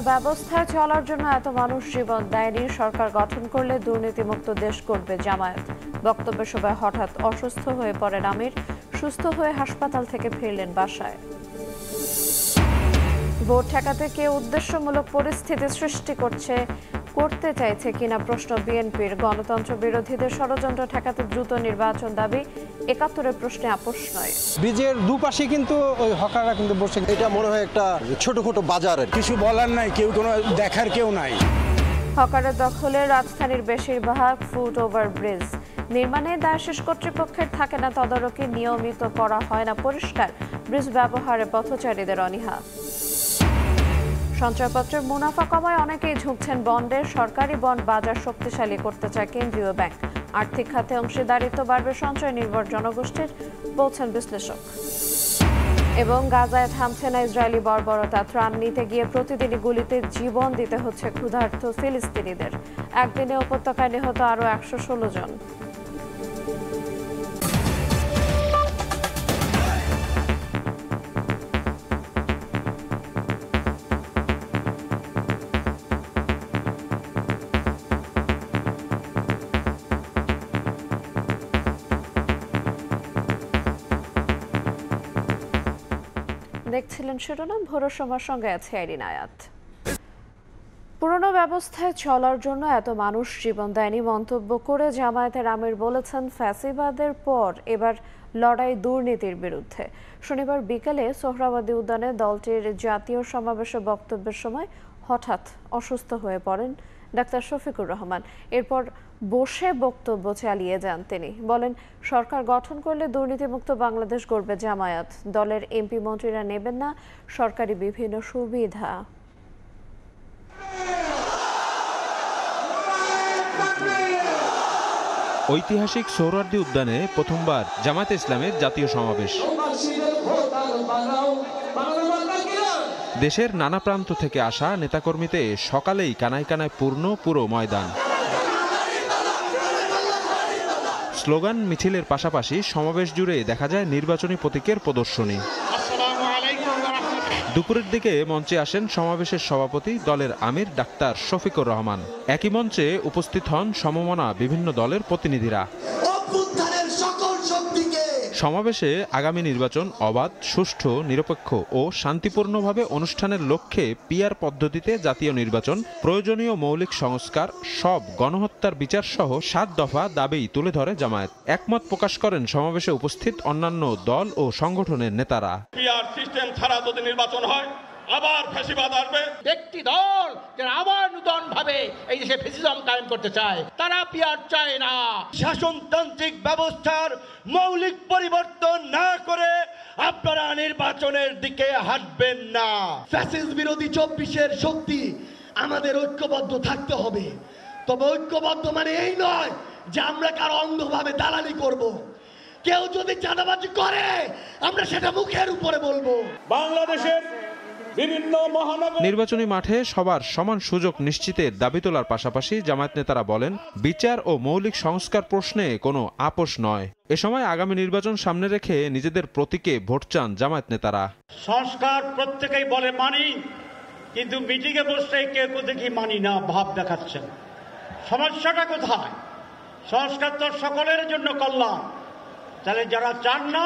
ব্যবস্থায় চলার জন্য এত মানুষ জীবন দেয়নি। সরকার গঠন করলে দুর্নীতিমুক্ত দেশ করবে জামায়াত। বক্তব্য সভায় হঠাৎ অসুস্থ হয়ে পড়েন আমির। সুস্থ হয়ে হাসপাতাল থেকে ফিরলেন বাসায়। ভোট ঠেকাতে কে উদ্দেশ্যমূলক পরিস্থিতি সৃষ্টি করতে চাইছে কিনা প্রশ্ন বিএনপির। গণতন্ত্র বিরোধীদের ষড়যন্ত্র ঠেকাতে দ্রুত নির্বাচন দাবি। ৭১-এর প্রশ্নে আপোষ নয়। ব্রিজের দুপাশে কিন্তু ওই হকাররা কিন্তু বসে। এটা মনে হয় একটা ছোটখাটো বাজার, কিছু বলার নাই, কেউ কোনো দেখার কেউ নাই। হকারের দখলে রাজধানীর বেশিরভাগ ফুট ওভার ব্রিজ নির্মাণে দায়শেষ কর্তৃপক্ষের থাকে না তদারকি, নিয়মিত করা হয় না পরিষ্কার। ব্রিজ ব্যবহারে পথচারীদের অনীহা। সঞ্চয়পত্রের মুনাফা কমায় অনেকেই ঝুঁকছেন বন্ডে। সরকারি বন্ড বাজার শক্তিশালী করতে চায় কেন্দ্রীয় ব্যাংক। আর্থিক খাতে অংশীদারিত্ব বাড়বে সঞ্চয় নির্ভর জনগোষ্ঠীর, বলছেন বিশ্লেষক। এবং গাজায় থামছে না ইসরায়েলি বর্বরতা। ত্রাণ নিতে গিয়ে প্রতিদিনই গুলিতে জীবন দিতে হচ্ছে ক্ষুধার্ত ফিলিস্তিনিদের। একদিনে উপত্যকায় নিহত আরও ১১৬ জন। দেখছিলেন শিরোনাম। ভোরের সময়ের সঙ্গে আছে আইরিন আয়াত। পুরনো ব্যবস্থায় চলার জন্য এত মানুষ জীবন দেয়নি মন্তব্য করে জামায়াতের আমির বলেছেন, ফ্যাসিবাদের পর এবার লড়াই দুর্নীতির বিরুদ্ধে। শনিবার বিকেলে সোহরাওয়ার্দী উদ্যানে দলটির জাতীয় সমাবেশে বক্তব্যের সময় হঠাৎ অসুস্থ হয়ে পড়েন ডাক্তার শফিকুর রহমান। এরপর বসে বক্তব্য চালিয়ে যান তিনি। বলেন, সরকার গঠন করলে দুর্নীতিমুক্ত বাংলাদেশ গড়বে জামায়াত। দলের এমপি মন্ত্রীরা নেবেন না সরকারি বিভিন্ন সুবিধা। ঐতিহাসিক সোহরাওয়ার্দী উদ্যানে প্রথমবার জামায়াতে ইসলামের জাতীয় সমাবেশ। দেশের নানা প্রান্ত থেকে আসা নেতাকর্মীতে সকালেই কানায় কানায় পূর্ণ পুরো ময়দান। স্লোগান মিছিলের পাশাপাশি সমাবেশ জুড়ে দেখা যায় নির্বাচনী প্রতীকের প্রদর্শনী। দুপুরের দিকে মঞ্চে আসেন সমাবেশের সভাপতি দলের আমির ডাক্তার শফিকুর রহমান। একই মঞ্চে উপস্থিত হন সমমনা বিভিন্ন দলের প্রতিনিধিরা। সমাবেশে আগামী নির্বাচন অবাধ, সুষ্ঠু, নিরপেক্ষ ও শান্তিপূর্ণভাবে অনুষ্ঠানের লক্ষ্যে পিআর পদ্ধতিতে জাতীয় নির্বাচন, প্রয়োজনীয় মৌলিক সংস্কার, সব গণহত্যার বিচার সহ ৭ দফা দাবি তুলে ধরে জামায়াত। একমত প্রকাশ করেন সমাবেশে উপস্থিত অন্যান্য দল ও সংগঠনের নেতারা। পিআর সিস্টেম ছাড়া যদি নির্বাচন হয় আবার ফ্যাসিবাদ আসবে। একটি দল যারা আবার নতুন ভাবে এই দেশে ফ্যাসিজম কায়েম করতে চায়, তারা পিআর চায় না। শাসনতান্ত্রিক ব্যবস্থার মৌলিক পরিবর্তন না করে আপনারা নির্বাচনের দিকে হাঁটবেন না। ফ্যাসিস্ট বিরোধী ২৪-এর শক্তি আমাদের ঐক্যবদ্ধ থাকতে হবে। তবে ঐক্যবদ্ধ মানে এই নয় যে আমরা কারো অন্ধভাবে দালালি করব। কেউ যদি চাঁদাবাজি করে আমরা সেটা মুখের উপরে বলবো। বাংলাদেশের বিভিন্ন মহানগর নির্বাচনী মাঠে সবার সমান সুযোগ নিশ্চিতের দাবি তোলার পাশাপাশি জামায়াত নেতারা বলেন, বিচার ও মৌলিক সংস্কার প্রশ্নে কোনো আপোষ নয়। এ সময় আগামী নির্বাচন সামনে রেখে নিজেদের প্রতীকে ভোট চান জামায়াত নেতারা। সংস্কার প্রত্যেকেই বলে মানি, কিন্তু মিটিংয়ে বসে কেউ দেখি মানি না ভাব দেখাচ্ছেন। সমস্যাটা কোথায়? সংস্কার তো সকলের জন্য কল্যাণ। তাহলে যারা চান না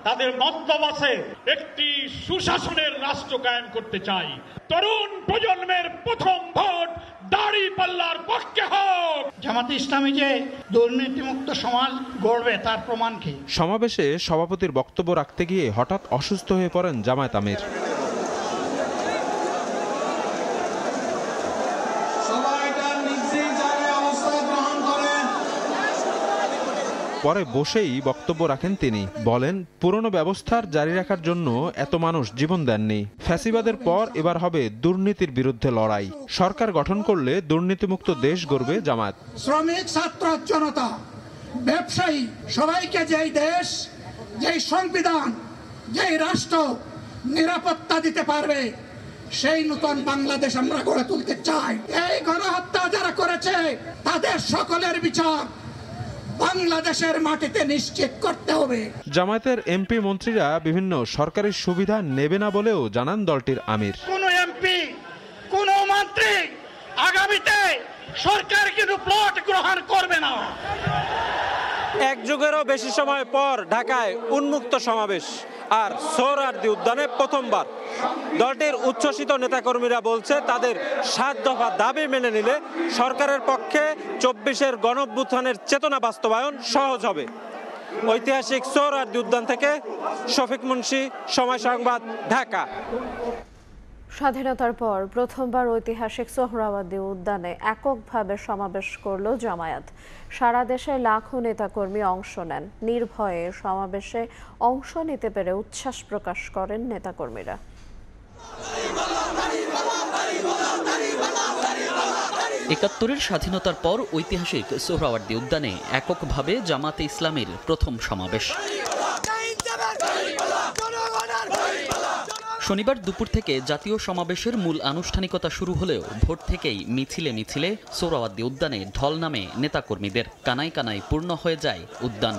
তাদের মতলব আছে একটি সুশাসনের রাষ্ট্র কায়েম করতে চাই। তরুণ প্রজন্মের প্রথম ভোট দাঁড়িপাল্লার পক্ষে হোক। জামাতে ইসলামী যে দুর্নীতিমুক্ত সমাজ গড়বে তার প্রমাণ কি? সমাবেশে সভাপতির বক্তব্য রাখতে গিয়ে হঠাৎ অসুস্থ হয়ে পড়েন জামায়াত আমির। পরে বসেই বক্তব্য রাখেন তিনি। বলেন, পুরনো ব্যবস্থার জারি রাখার জন্য এত মানুষ জীবন দেননি। ফ্যাসিবাদের পর এবার হবে দুর্নীতির বিরুদ্ধে লড়াই। সরকার গঠন করলে দুর্নীতিমুক্ত দেশ গড়বে জামায়াত। শ্রমিক, ছাত্র, জনতা, ব্যবসায়ী সবাইকে যেই দেশ, যেই সংবিধান, যেই রাষ্ট্র নিরাপত্তা দিতে পারবে সেই নতুন বাংলাদেশ আমরা গড়ে তুলতে চাই। এই গণহত্যা যারা করেছে তাদের সকলের বিচার বাংলাদেশের মাটিতে নিশ্চিত করতে হবে। জামায়াতের এমপি মন্ত্রীরা বিভিন্ন সরকারি সুবিধা নেবে না বলেও জানান দলটির আমির। কোন এমপি, কোন সরকার কিন্তু প্লট গ্রহণ করবে না। এক যুগেরও বেশি সময় পর ঢাকায় উন্মুক্ত সমাবেশ, আর সোহরাওয়ার্দী উদ্যানে প্রথমবার। দলটির উচ্ছ্বসিত নেতাকর্মীরা বলছে তাদের 7 দফা দাবি মেনে নিলে সরকারের পক্ষে 24-এর গণঅভ্যুত্থানের চেতনা বাস্তবায়ন সহজ হবে। ঐতিহাসিক সোহরাওয়ার্দী উদ্যান থেকে শফিক মুন্সি, সময় সংবাদ, ঢাকা। স্বাধীনতার পর প্রথমবার ঐতিহাসিক সোহরাওয়ার্দী উদ্যানে এককভাবে সমাবেশ করল জামায়াত। সারা দেশে লাখো নেতাকর্মী অংশ নেন। নির্ভয়ে সমাবেশে অংশ নিতে পেরে উচ্ছ্বাস প্রকাশ করেন নেতাকর্মীরা। ৭১-এর স্বাধীনতার পর ঐতিহাসিক সোহরাওয়ার্দী উদ্যানে এককভাবে জামাতে ইসলামীর প্রথম সমাবেশ। শনিবার দুপুর থেকে জাতীয় সমাবেশের মূল আনুষ্ঠানিকতা শুরু হলেও ভোর থেকেই মিছিলে মিছিলে সোহরাওয়ার্দী উদ্যানে ঢল নামে নেতাকর্মীদের। কানায় কানায় পূর্ণ হয়ে যায় উদ্যান।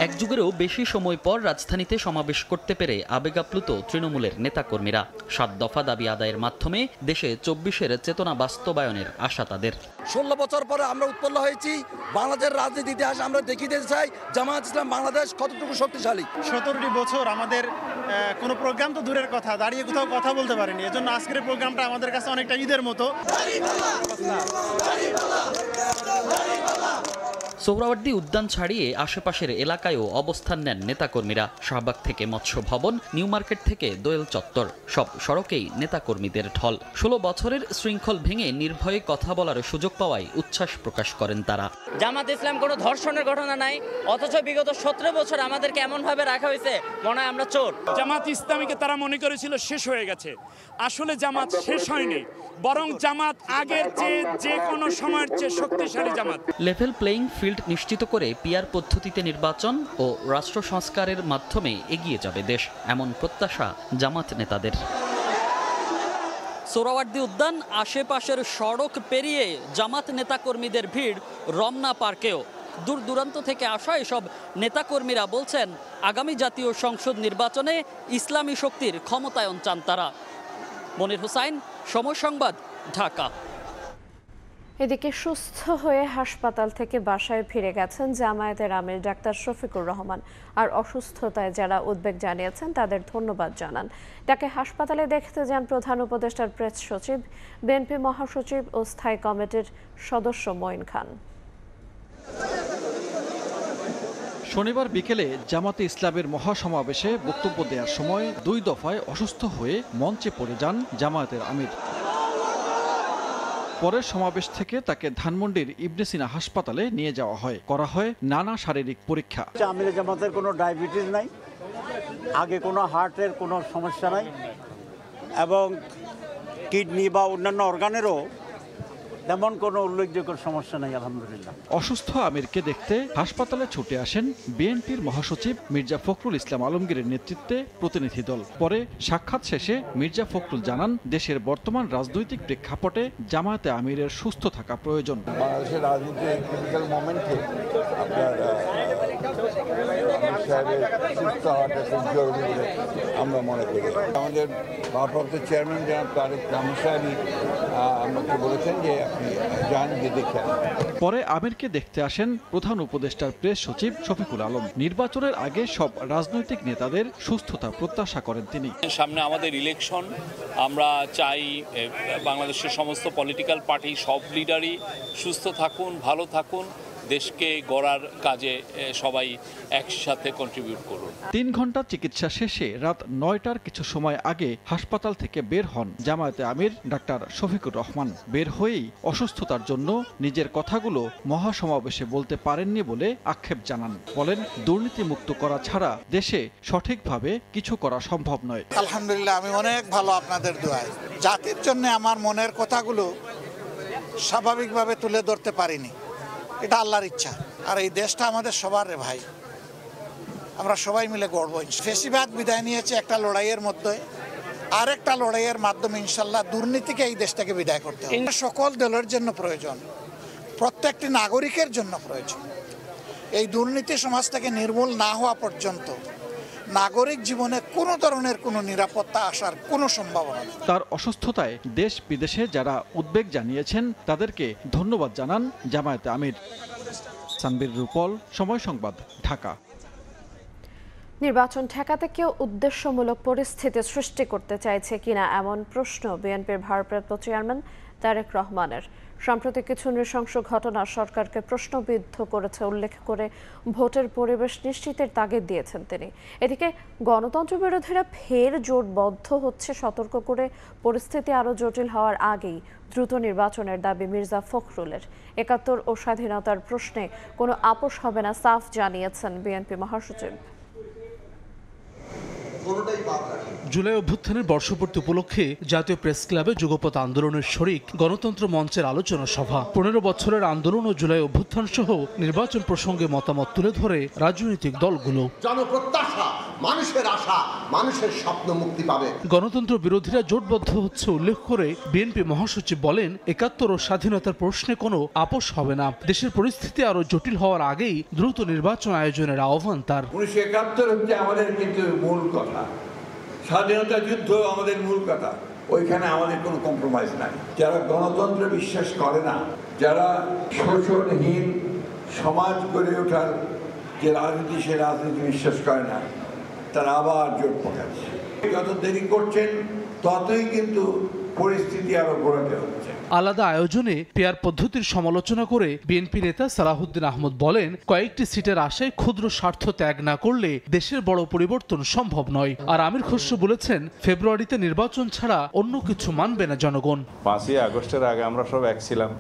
এক যুগেরও বেশি সময় পর রাজধানীতে সমাবেশ করতে পেরে আবেগাপ্লুত তৃণমূলের নেতাকর্মীরা। 7 দফা দাবি আদায়ের মাধ্যমে দেশে 24-এর চেতনা বাস্তবায়নের আশা তাদের। 16 বছর পরে আমরা উৎপন্ন হয়েছি। বাংলাদেশের রাজনীতি ইতিহাস আমরা দেখিতে চাই জামায়াত ইসলাম বাংলাদেশ কতটুকু শক্তিশালী। 17টি বছর আমাদের কোনো প্রোগ্রাম তো দূরের কথা, দাঁড়িয়ে কোথাও কথা বলতে পারিনি। এজন্য আজকের প্রোগ্রামটা আমাদের কাছে অনেকটা ঈদের মতো। সোহরাওয়ার্দী উদ্যান ছাড়িয়ে আশেপাশের এলাকায়ও অবস্থান নেন নেতাকর্মীরা। শাহবাগ থেকে মৎস্য ভবন, নিউ মার্কেট থেকে দোয়েল চত্বর, সব সড়কেই নেতাকর্মীদের ঢল। 16 বছরের শৃঙ্খল ভেঙে নির্ভয়ে কথা বলার সুযোগ পাওয়ায় উচ্ছ্বাস প্রকাশ করেন তারা। জামাত ইসলাম কোনো ধর্ষণের ঘটনা নাই, অথচ বিগত 17 বছর আমাদেরকে এমনভাবে রাখা হয়েছে মনে হয় আমরা চোর। জামাত ইসলামীকে তারা মনে করেছিল শেষ হয়ে গেছে। আসলে জামাত শেষ হয়নি, বরং জামাত আগের চেয়ে যে কোনো সময়ের চেয়ে শক্তিশালী জামাত। লেভেল প্লেইং ফিল্ড নিশ্চিত করে পিআর পদ্ধতিতে নির্বাচন ও রাষ্ট্র সংস্কারের মাধ্যমে এগিয়ে যাবে দেশ, এমন প্রত্যাশা জামাত নেতাদের। সোহরাওয়ার্দী উদ্যান আশেপাশের সড়ক পেরিয়ে জামাত নেতাকর্মীদের ভিড় রমনা পার্কেও। দূর দূরান্ত থেকে আসা এসব নেতাকর্মীরা বলছেন আগামী জাতীয় সংসদ নির্বাচনে ইসলামী শক্তির ক্ষমতায়ন চান তারা। মনির হুসাইন, সময় সংবাদ, ঢাকা। এদিকে সুস্থ হয়ে হাসপাতাল থেকে বাসায় ফিরে গেছেন জামায়াতের আমির ডাক্তার শফিকুর রহমান। আর অসুস্থতায় যারা উদ্বেগ জানিয়েছেন তাদের ধন্যবাদ জানান। তাকে হাসপাতালে দেখতে যান প্রধান উপদেষ্টার প্রেস সচিব, বিএনপি মহাসচিব ও স্থায়ী কমিটির সদস্য মঈন খান। শনিবার বিকেলে জামাতে ইসলামের মহাসমাবেশে বক্তব্য দেওয়ার সময় 2 দফায় অসুস্থ হয়ে মঞ্চে পড়ে যান জামায়াতের আমির। পরের সমাবেশ থেকে তাকে ধানমন্ডির ইবনে সিনা হাসপাতালে নিয়ে যাওয়া হয়। করা হয় নানা শারীরিক পরীক্ষা। আমির জামাতের কোনো ডায়াবেটিস নাই, আগে কোনো হার্টের কোনো সমস্যা নাই, এবং কিডনি বা অন্যান্য অর্গানেরও তেমন কোনো উল্লেখযোগ্য সমস্যা নেই আলহামদুলিল্লাহ। অসুস্থ আমিরকে দেখতে হাসপাতালে ছুটে আসেন বিএনপির মহাসচিব মির্জা ফখরুল ইসলাম আলমগীরের নেতৃত্বে প্রতিনিধি দল। পরে সাক্ষাৎ শেষে মির্জা ফখরুল জানান, দেশের বর্তমান রাজনৈতিক প্রেক্ষাপটে জামায়াতে আমিরের সুস্থ থাকা প্রয়োজন। বাংলাদেশের রাজনীতির ক্রিটিক্যাল মোমেন্টে আপনার সুস্থ হওয়াটা খুব জরুরি বলে আমরা মনে করি। আমাদের ভারপ্রাপ্ত চেয়ারম্যান জনাব তারেক রহমান সাহেবই আমাকে বলেছেন যে আপনি যান, গিয়ে দেখে। পরে আমিরকে দেখতে আসেন প্রধান উপদেষ্টার প্রেস সচিব শফিকুল আলম। নির্বাচনের আগে সব রাজনৈতিক নেতাদের সুস্থতা প্রত্যাশা করেন তিনি। সামনে আমাদের ইলেকশন, আমরা চাই বাংলাদেশের সমস্ত পলিটিক্যাল পার্টি, সব লিডারই সুস্থ থাকুন, ভালো থাকুন, দেশকে গড়ার কাজে সবাই একসাথে কন্ট্রিবিউট করুন। 3 ঘন্টা চিকিৎসা শেষে রাত 9টার কিছু সময় আগে হাসপাতাল থেকে বের হন জামায়াতে আমির ডাক্তার শফিকুর রহমান। বের হয়েই অসুস্থতার জন্য নিজের কথাগুলো মহাসমাবেশে বলতে পারেননি বলে আক্ষেপ জানান। বলেন, দুর্নীতিমুক্ত করা ছাড়া দেশে সঠিকভাবে কিছু করা সম্ভব নয়। আলহামদুলিল্লাহ, আমি অনেক ভালো আপনাদের দোয়ায়। জাতির জন্য আমার মনের কথাগুলো স্বাভাবিকভাবে তুলে ধরতে পারিনি, এটা আল্লাহর ইচ্ছা। আর এই দেশটা আমাদের সবার রে ভাই, আমরা সবাই মিলে গড়ব। ফেসিবাদ বিদায় নিয়েছে একটা লড়াইয়ের মধ্যে, আর একটা লড়াইয়ের মাধ্যমে ইনশাল্লাহ দুর্নীতিকে এই দেশটাকে বিদায় করতে হবে। এটা সকল দলের জন্য প্রয়োজন, প্রত্যেকটি নাগরিকের জন্য প্রয়োজন। এই দুর্নীতি সমাজ থেকে নির্মূল না হওয়া পর্যন্ত নাগরিক জীবনে কোনো ধরনের কোনো নিরাপত্তা আসার কোনো সম্ভাবনা নেই। তার অসুস্থতায় দেশ বিদেশে যারা উদ্বেগ জানিয়েছেন তাদেরকে ধন্যবাদ জানান জামায়াতে আমির। সানবীর রূপল, সময় সংবাদ, ঢাকা। নির্বাচন ঠেকাতে কেউ উদ্দেশ্যমূলক পরিস্থিতি সৃষ্টি করতে চাইছে কিনা এমন প্রশ্ন বিএনপির ভারপ্রাপ্ত চেয়ারম্যান তারেক রহমানের। সাম্প্রতিক কিছু নৃশংস ঘটনা সরকারকে প্রশ্নবিদ্ধ করেছে উল্লেখ করে ভোটের পরিবেশ নিশ্চিতের তাগিদ দিয়েছেন তিনি। এদিকে গণতন্ত্র বিরোধীরা ফের জোটবদ্ধ হচ্ছে সতর্ক করে পরিস্থিতি আরও জটিল হওয়ার আগেই দ্রুত নির্বাচনের দাবি মির্জা ফখরুলের। ৭১ ও স্বাধীনতার প্রশ্নে কোনো আপোষ হবে না সাফ জানিয়েছেন বিএনপি মহাসচিব। জুলাই অভ্যুত্থানের বর্ষপূর্তি উপলক্ষে জাতীয় প্রেস ক্লাবে যুগপৎ আন্দোলনের শরিক গণতন্ত্র মঞ্চের আলোচনা সভা। ১৫ বছরের আন্দোলন ও জুলাই অভ্যুত্থান সহ নির্বাচন প্রসঙ্গে মতামত তুলে ধরে রাজনৈতিক দলগুলো। জনপ্রত্যাশা, মানুষের আশা, মানুষের স্বপ্ন মুক্তি পাবে। গণতন্ত্র বিরোধীরা জোটবদ্ধ হচ্ছে উল্লেখ করে বিএনপি মহাসচিব বলেন, ৭১ ও স্বাধীনতার প্রশ্নে কোনো আপোষ হবে না। দেশের পরিস্থিতি আরো জটিল হওয়ার আগেই দ্রুত নির্বাচন আয়োজনের আহ্বান তার। ১৯৭১ হচ্ছে আমাদের কিন্তু মূল কথা, স্বাধীনতা যুদ্ধ আমাদের মূল কথা, ওইখানে আমাদের কোনো কম্প্রোমাইজ নাই। যারা গণতন্ত্রে বিশ্বাস করে না, যারা শোষণহীন সমাজ গড়ে ওঠার যে রাজনীতি, সে রাজনীতি বিশ্বাস করে না, তারা আবার জোট পাকাচ্ছে। যত দেরি করছেন ততই কিন্তু পরিস্থিতি আরো ঘোরাতে হচ্ছে। আলাদা আয়োজনে পেয়ার পদ্ধতির সমালোচনা করে বিএনপি নেতা সালাহুদ্দিন আহমদ বলেন, কয়েকটি সিটের আশায় ক্ষুদ্র স্বার্থ ত্যাগ না করলে দেশের বড় পরিবর্তন সম্ভব নয়। আর আমির খসরু বলেছেন, ফেব্রুয়ারিতে নির্বাচন ছাড়া অন্য কিছু মানবে না জনগণ। ৫ই আগস্টের আগে আমরা সব এক ছিলাম,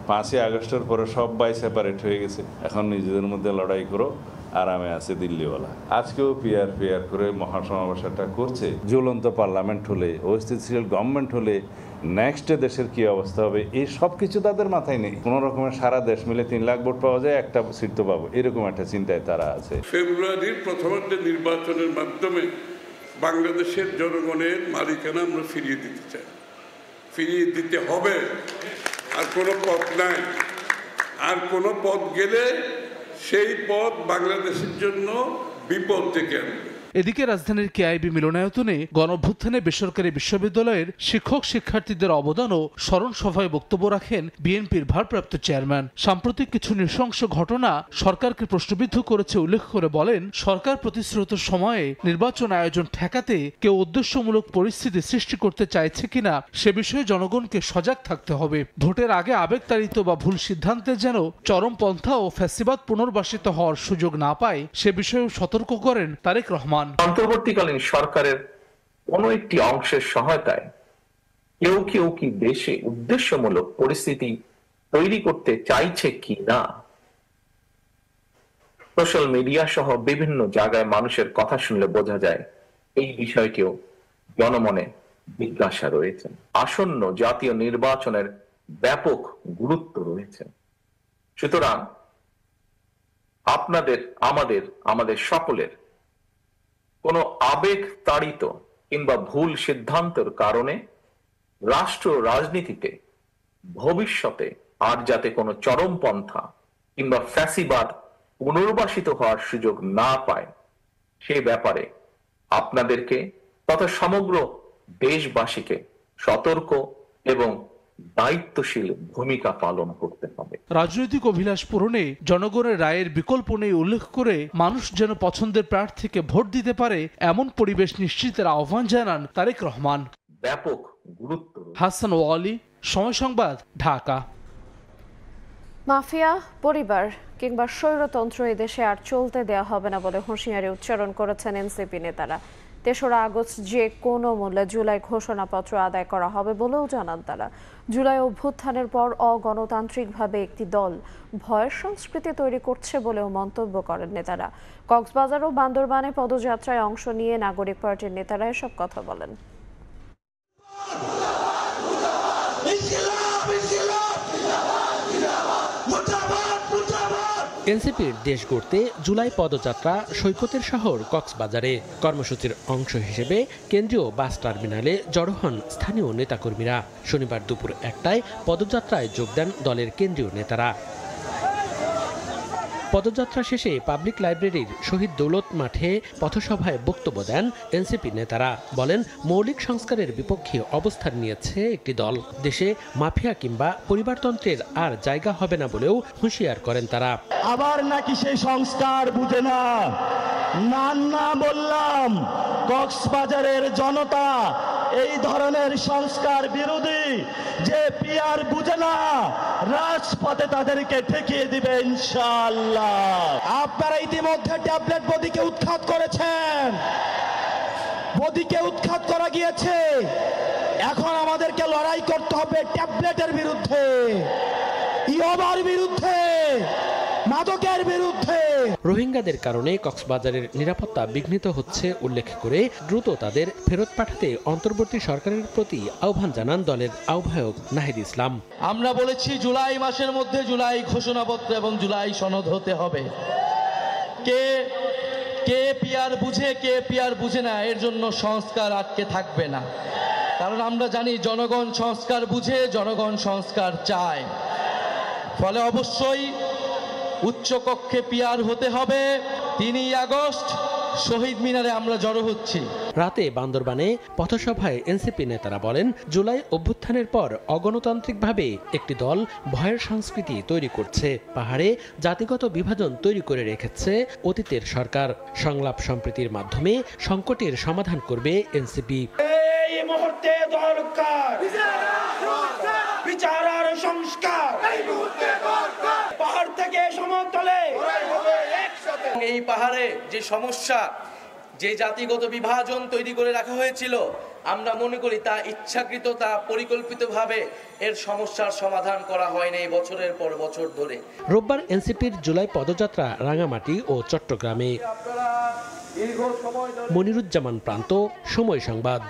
5ই আগস্টের পরে সবাই সেপারেট হয়ে গেছে। এখন নিজেদের মধ্যে লড়াই করো, আরামে আছে দিল্লিওয়ালা। আজকেও পিয়ার করে মহাসমাবেশটা করছে। ঝুলন্ত পার্লামেন্ট হলে, অস্থিতিশীল গভর্নমেন্ট হলে নেক্সটে দেশের কি অবস্থা হবে, এই সব কিছু তাদের মাথায় নেই। কোনো রকমের সারা দেশ মিলে 3 লাখ ভোট পাওয়া যায়, একটা সিট তো পাবো, এরকম একটা চিন্তায় তারা আছে। ফেব্রুয়ারির প্রথমার্ধে নির্বাচনের মাধ্যমে বাংলাদেশের জনগণের মালিকানা আমরা ফিরিয়ে দিতে চাই, ফিরিয়ে দিতে হবে। আর কোনো পথ নাই, আর কোনো পথ গেলে সেই পথ বাংলাদেশের জন্য বিপদ ডেকে আনবে। এদিকে রাজধানীর কেআইবি মিলনায়তনে গণঅভ্যুত্থানে বেসরকারি বিশ্ববিদ্যালয়ের শিক্ষক শিক্ষার্থীদের অবদান ও স্মরণ সভায় বক্তব্য রাখেন বিএনপির ভারপ্রাপ্ত চেয়ারম্যান। সাম্প্রতিক কিছু নৃশংস ঘটনা সরকারকে প্রশ্নবিদ্ধ করেছে উল্লেখ করে বলেন, সরকার প্রতিশ্রুত সময়ে নির্বাচন আয়োজন ঠেকাতে কেউ উদ্দেশ্যমূলক পরিস্থিতি সৃষ্টি করতে চাইছে কিনা সে বিষয়ে জনগণকে সজাগ থাকতে হবে। ভোটের আগে আবেগতাড়িত বা ভুল সিদ্ধান্তে যেন চরমপন্থা ও ফ্যাসিবাদ পুনর্বাসিত হওয়ার সুযোগ না পায় সে বিষয়েও সতর্ক করেন তারেক রহমান। অন্তর্বর্তীকালীন সরকারের কোন একটি অংশের সহায়তায় কেউ কি দেশে উদ্দেশ্যমূলক পরিস্থিতি তৈরি করতে চাইছে কি না, সোশ্যাল মিডিয়া সহ বিভিন্ন জায়গায় মানুষের কথা শুনলে বোঝা যায় এই বিষয়টিও জনমনে জিজ্ঞাসা রয়েছে। আসন্ন জাতীয় নির্বাচনের ব্যাপক গুরুত্ব রয়েছে। সুতরাং আমাদের সকলের কোনো আবেগ তাড়িত কিংবা ভুল সিদ্ধান্তের কারণে রাষ্ট্র রাজনীতিতে ভবিষ্যতে আর যাতে কোনো চরমপন্থা কিংবা ফ্যাসিবাদ পুনর্বাসিত হওয়ার সুযোগ না পায় সে ব্যাপারে আপনাদেরকে তথা সমগ্র দেশবাসীকে সতর্ক এবং দায়িত্বশীল ভূমিকা পালন করতে হবে। রাজনৈতিক অভিলাষ পূরণে জনগণের রায়ের বিকল্প নেই উল্লেখ করে মানুষ যেন পছন্দের প্রার্থীকে ভোট দিতে পারে এমন পরিবেশ নিশ্চিতের আহ্বান জানান তারেক রহমান। ব্যাপক গুরুত্ব। হাসান ওয়ালি, সময় সংবাদ, ঢাকা। মাফিয়া, পরিবার কিংবা স্বৈরতন্ত্র এদেশে আর চলতে দেওয়া হবে না বলে হুঁশিয়ারি উচ্চারণ করেছেন এনসিপি নেতারা। ৩রা আগস্ট যে কোনো মূল্যে জুলাই ঘোষণাপত্র আদায় করা হবে বলেও জানান তারা। জুলাই অভ্যুত্থানের পর অগণতান্ত্রিকভাবে একটি দল ভয়ের সংস্কৃতি তৈরি করছে বলেও মন্তব্য করেন নেতারা। কক্সবাজার ও বান্দরবানে পদযাত্রায় অংশ নিয়ে নাগরিক পার্টির নেতারা এসব কথা বলেন। এনসিপির দেশ গড়তে জুলাই পদযাত্রা সৈকতের শহর কক্সবাজারে। কর্মসূচির অংশ হিসেবে কেন্দ্রীয় বাস টার্মিনালে জড়ো হন স্থানীয় নেতাকর্মীরা। শনিবার দুপুর ১টায় পদযাত্রায় যোগ দেন দলের কেন্দ্রীয় নেতারা। পদযাত্রা শেষে পাবলিক লাইব্রেরির শহীদ দৌলত মাঠে পথসভায় বক্তব্য দেন এনসিপি নেতারা। বলেন, মৌলিক সংস্কারের বিপক্ষে অবস্থান নিয়েছে একটি দল। দেশে মাফিয়া কিংবা পরিবারতন্ত্রের আর জায়গা হবে না বলেও হুঁশিয়ার করেন তারা। আবার নাকি সেই সংস্কার বুঝে না? না বললাম, কক্সবাজারের জনতা এই ধরনের সংস্কার বিরোধী, যে পিয়ার বুঝে না রাজপথে তাদেরকে ঠেকিয়ে দিবে ইনশাআল্লাহ। আপনারা ইতিমধ্যে ট্যাবলেট বদিকে উৎখাত করেছেন, বদিকে উৎখাত করা গিয়েছে। এখন আমাদেরকে লড়াই করতে হবে ট্যাবলেটের বিরুদ্ধে, ইয়াবার বিরুদ্ধে, মাদকের বিরুদ্ধে। রোহিঙ্গাদের কারণে কক্সবাজারের নিরাপত্তা বিঘ্নিত হচ্ছে উল্লেখ করে দ্রুত তাদের ফেরত পাঠাতে অন্তর্বর্তী সরকারের প্রতি আহ্বান জানান দলের আহ্বায়ক নাহিদ ইসলাম। আমরা বলেছি জুলাই মাসের মধ্যে জুলাই ঘোষণাপত্র এবং জুলাই সনদ হতে হবে। কে পিয়ার বুঝে কে পিয়ার বুঝে না, এর জন্য সংস্কার আটকে থাকবে না। কারণ আমরা জানি জনগণ সংস্কার বুঝে, জনগণ সংস্কার চায়। ফলে অবশ্যই উচ্চকক্ষে পিয়ার হতে হবে। 3 আগস্ট শহীদ মিনারে আমরা জড়ো হচ্ছি। রাতে বান্দরবানে পথসভায় এনসিপি নেতারা বলেন, জুলাই অভ্যুত্থানের পর অগণতান্ত্রিকভাবে একটি দল ভয়ের সংস্কৃতি তৈরি করছে। পাহাড়ে জাতিগত বিভাজন তৈরি করে রেখেছে অতীতের সরকার। সংলাপ সম্প্রীতির মাধ্যমে সংকটের সমাধান করবে এনসিপি। এই মুহূর্তে দরকার বিচার আর সংস্কার। পাহাড় থেকে সমতলে, এই পাহাড়ে যে সমস্যা, যে জাতিগত বিভাজন তৈরি করে রাখা হয়েছিল, আমরা মনে করি তা ইচ্ছাকৃত, তা পরিকল্পিতভাবে এর সমস্যার সমাধান করা হয়নি বছরের পর বছর ধরে। রোববার এনসিপির জুলাই পদযাত্রা রাঙামাটি ও চট্টগ্রামে। মনিরুজ্জামান প্রান্ত, সময় সংবাদ।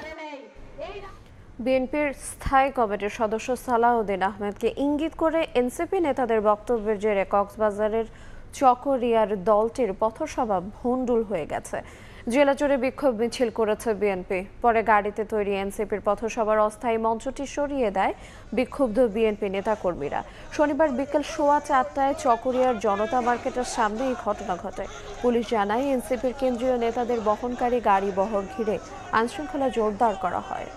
বিএনপির স্থায়ী কমিটির সদস্য সালাউদ্দিন আহমেদকে ইঙ্গিত করে এনসিপি নেতাদের বক্তব্যের জেরে কক্সবাজারের চকরিয়ার দলটির পথসভা ভণ্ডুল হয়ে গেছে। জেলা জুড়ে বিক্ষোভ মিছিল করেছে বিএনপি। পরে গাড়িতে তৈরি এনসিপির পথসভার অস্থায়ী মঞ্চটি সরিয়ে দেয় বিক্ষুব্ধ বিএনপি নেতাকর্মীরা। শনিবার বিকেল 4:15টায় চকরিয়ার জনতা মার্কেটের সামনে এই ঘটনা ঘটে। পুলিশ জানায়, এনসিপির কেন্দ্রীয় নেতাদের বহনকারী গাড়ি বহর ঘিরে আইনশৃঙ্খলা জোরদার করা হয়।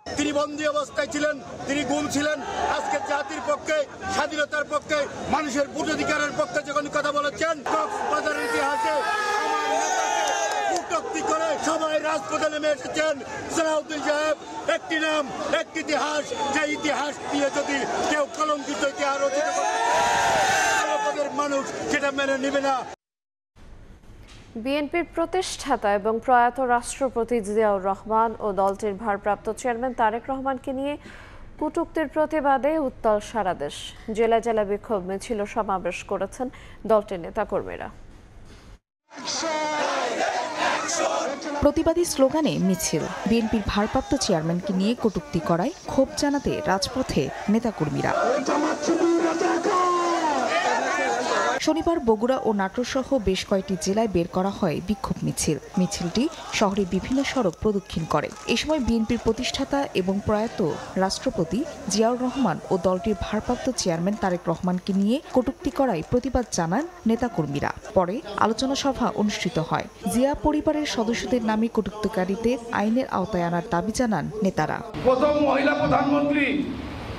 তিনি বন্দী অবস্থায় ছিলেন, তিনি গুম ছিলেন। আজকে জাতির পক্ষে, স্বাধীনতার পক্ষে, মানুষের ভোটাধিকারের পক্ষে যখন কথা বলেছেন, কক্সবাজারের ইতিহাসে কটূক্তি করে সবাই রাজপথে নেমে এসেছেন। সালাউদ্দিন সাহেব একটি নাম, একটি ইতিহাস, যে ইতিহাস দিয়ে যদি কেউ কলঙ্কিত ইতিহাস রচিত করতে, মানুষ সেটা মেনে নেবে না। বিএনপির প্রতিষ্ঠাতা এবং প্রয়াত রাষ্ট্রপতি জিয়াউর রহমান ও দলটির ভারপ্রাপ্ত চেয়ারম্যান তারেক রহমানকে নিয়ে কটূক্তির প্রতিবাদে উত্তাল সারা দেশ। জেলা জেলা বিক্ষোভ মিছিল সমাবেশ করেছেন দলটির নেতাকর্মীরা। প্রতিবাদী স্লোগানে মিছিল। বিএনপির ভারপ্রাপ্ত চেয়ারম্যানকে নিয়ে কটূক্তি করায় ক্ষোভ জানাতে রাজপথে নেতাকর্মীরা। শনিবার বগুড়া ও নাটোর সহ বেশ কয়েকটি জেলায় বের করা হয় বিক্ষোভ মিছিল। মিছিলটি শহরের বিভিন্ন সড়ক প্রদক্ষিণ করে। এ সময় বিএনপির প্রতিষ্ঠাতা এবং প্রয়াত রাষ্ট্রপতি জিয়াউর রহমান ও দলটির ভারপ্রাপ্ত চেয়ারম্যান তারেক রহমানকে নিয়ে কটূক্তি করায় প্রতিবাদ জানান নেতাকর্মীরা। পরে আলোচনা সভা অনুষ্ঠিত হয়। জিয়া পরিবারের সদস্যদের নামে কটূক্তিকারীদের আইনের আওতায় আনার দাবি জানান নেতারা। প্রথম মহিলা প্রধানমন্ত্রী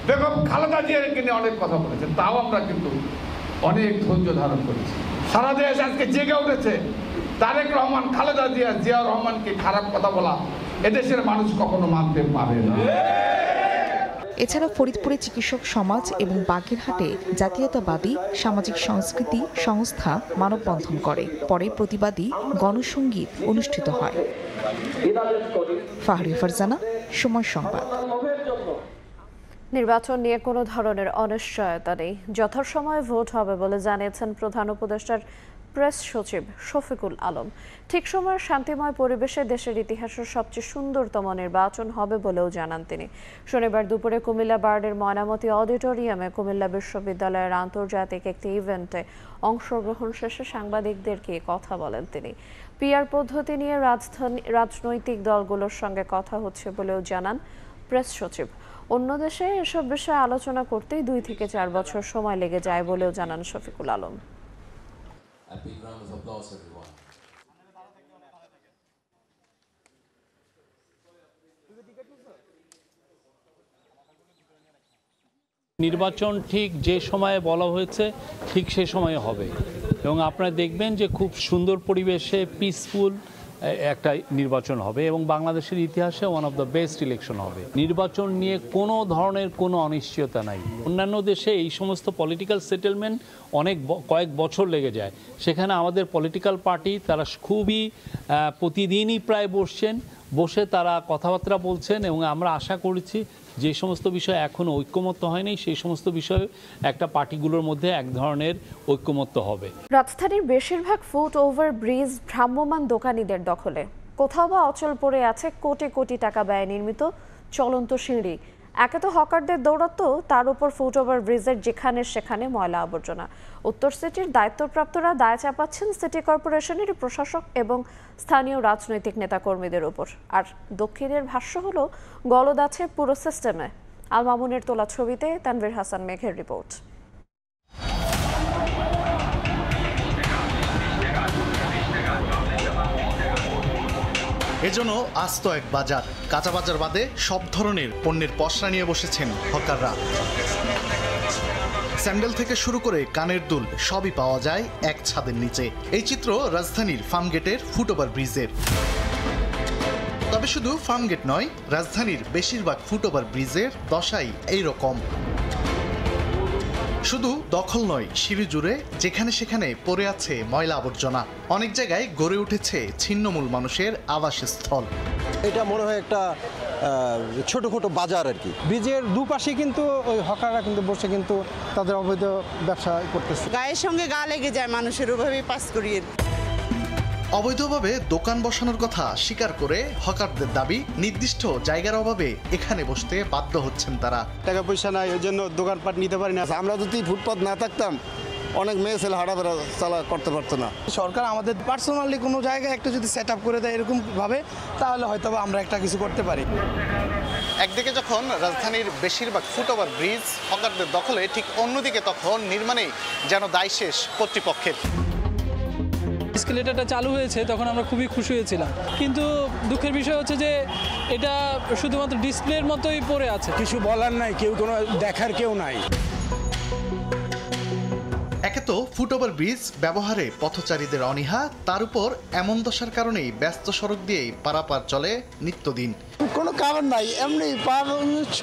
বেগম খালেদা জিয়াকে নিয়ে অনেক কথা বলেছেন, তাও আমরা কিন্তু অনেক ধৈর্য ধারণ করেছি। সারা দেশ আজকে জেগে উঠেছে। তারেক রহমান, খালেদা জিয়া, জিয়াউর রহমানকে খারাপ কথা বলা এদেশের মানুষ কখনো মানতে পারে না। এছাড়া ফরিদপুরে চিকিৎসক সমাজ এবং বাগেরহাটে জাতীয়তাবাদী সামাজিক সংস্কৃতি সংস্থা মানববন্ধন করে। পরে প্রতিবাদী গণসংগীত অনুষ্ঠিত হয়। ফাহরিয়া ফারজানা, সময় সংবাদ। নির্বাচন নিয়ে কোনো ধরনের অনিশ্চয়তা নেই। যথাসময়ে ভোট হবে বলে জানিয়েছেন প্রধান উপদেষ্টার প্রেস সচিব শফিকুল আলম। ঠিক সময়ে শান্তিময় পরিবেশে দেশের ইতিহাসের সবচেয়ে সুন্দরতম নির্বাচন হবে বলেও জানান তিনি। শনিবার দুপুরে কুমিল্লা বার্ডের ময়নামতি অডিটোরিয়ামে কুমিল্লা বিশ্ববিদ্যালয়ের আন্তর্জাতিক একটি ইভেন্টে অংশগ্রহণ শেষে সাংবাদিকদেরকে কথা বলেন তিনি। পিআর পদ্ধতি নিয়ে রাজনৈতিক দলগুলোর সঙ্গে কথা হচ্ছে বলেও জানান প্রেস সচিব। অন্য দেশে এসব বিষয়ে আলোচনা করতেই 2 থেকে 4 বছর সময় লেগে যায় বলেও জানান শফিকুল আলম। নির্বাচন ঠিক যে সময়ে বলা হয়েছে ঠিক সে সময়ে হবে এবং আপনারা দেখবেন যে খুব সুন্দর পরিবেশে পিসফুল একটা নির্বাচন হবে এবং বাংলাদেশের ইতিহাসে one of the best election হবে। নির্বাচন নিয়ে কোনো ধরনের কোনো অনিশ্চয়তা নাই। অন্যান্য দেশে এই সমস্ত পলিটিক্যাল সেটেলমেন্ট কয়েক বছর লেগে যায়, সেখানে আমাদের পলিটিক্যাল পার্টি তারা খুবই প্রতিদিনই প্রায় বসে তারা কথাবার্তা বলছেন এবং আমরা আশা করছি যে সমস্ত বিষয় এখনও ঐক্যমত্য হয়নি সেই সমস্ত বিষয়ে একটা পার্টিগুলোর মধ্যে এক ধরনের ঐক্যমত্য হবে। রাজধানীর বেশিরভাগ ফুট ওভার ব্রিজ ভ্রাম্যমাণ দোকানীদের দখলে। কোথাও বা অচল পড়ে আছে কোটি কোটি টাকা ব্যয়ে নির্মিত চলন্ত সিঁড়ি। একে তো হকারদের দৌরাত্ম, তার উপর ফুট ওভার ব্রিজের যেখানে সেখানে ময়লা আবর্জনা। উত্তর সিটির দায়িত্বপ্রাপ্তরা দায় চাপাচ্ছেন সিটি কর্পোরেশনের প্রশাসক এবং স্থানীয় রাজনৈতিক নেতাকর্মীদের উপর। আর দক্ষিণের ভাষ্য হলো গলদ আছে পুরো সিস্টেমে। আল মামুনের তোলা ছবিতে তানভীর হাসান মেঘের রিপোর্ট। এজন্য আস্ত এক বাজার, কাঁচা বাজার বাদে সব ধরনের পণ্যের পসরা নিয়ে বসেছেন হকাররা। স্যান্ডেল থেকে শুরু করে কানের দুল সবই পাওয়া যায় এক ছাদের নিচে। এই চিত্র রাজধানীর ফার্মগেটের ফুটওভার ব্রিজের। তবে শুধু ফার্মগেট নয়, রাজধানীর বেশিরভাগ ফুটওভার ব্রিজের দশাই এইরকম। শুধু দখল নয়, সিঁড়ি জুড়ে যেখানে সেখানে পড়ে আছে ময়লা আবর্জনা। অনেক জায়গায় গড়ে উঠেছে ছিন্নমূল মানুষের আবাসস্থল। এটা মনে হয় একটা ছোটো বাজার আর কি। ব্রিজের দুপাশে কিন্তু ওই হকাররা কিন্তু বসে কিন্তু তাদের অবৈধ ব্যবসা করতেছে। গায়ের সঙ্গে গা লেগে যায় মানুষের, ওভাবেই পাস করিয়ে। অবৈধভাবে দোকান বসানোর কথা স্বীকার করে হকারদের দাবি, নির্দিষ্ট জায়গার অভাবে এখানে বসতে বাধ্য হচ্ছেন তারা। টাকা পয়সা নাই, ওই জন্য দোকানপাট নিতে পারি না। আমরা যদি ফুটপাত না থাকতাম অনেক মেয়ে ছেলে হাঁটাফেরা চালা করতে পারতো না। সরকার আমাদের পার্সোনালি কোনো জায়গায় একটা যদি সেট আপ করে দেয় এরকম ভাবে, তাহলে হয়তো আমরা একটা কিছু করতে পারি। একদিকে যখন রাজধানীর বেশিরভাগ ফুটওভার ব্রিজ হকারদের দখলে, ঠিক অন্যদিকে তখন নির্মাণে যেন দায় শেষ কর্তৃপক্ষের। এসকেলেটরটা চালু হয়েছে তখন আমরা খুবই খুশি হয়েছিলাম, কিন্তু দুঃখের বিষয় হচ্ছে যে এটা শুধুমাত্র ডিসপ্লের মতোই পড়ে আছে, কিছু বলার নাই, কেউ কোনো দেখার কেউ নাই। একে তো ফুটওভার ব্রিজ ব্যবহারে পথচারীদের অনীহা, তার উপর এমন দশার কারণেই ব্যস্ত সড়ক দিয়েই পারাপার চলে নিত্যদিন। কোনো কারণ নাই, এমনি পার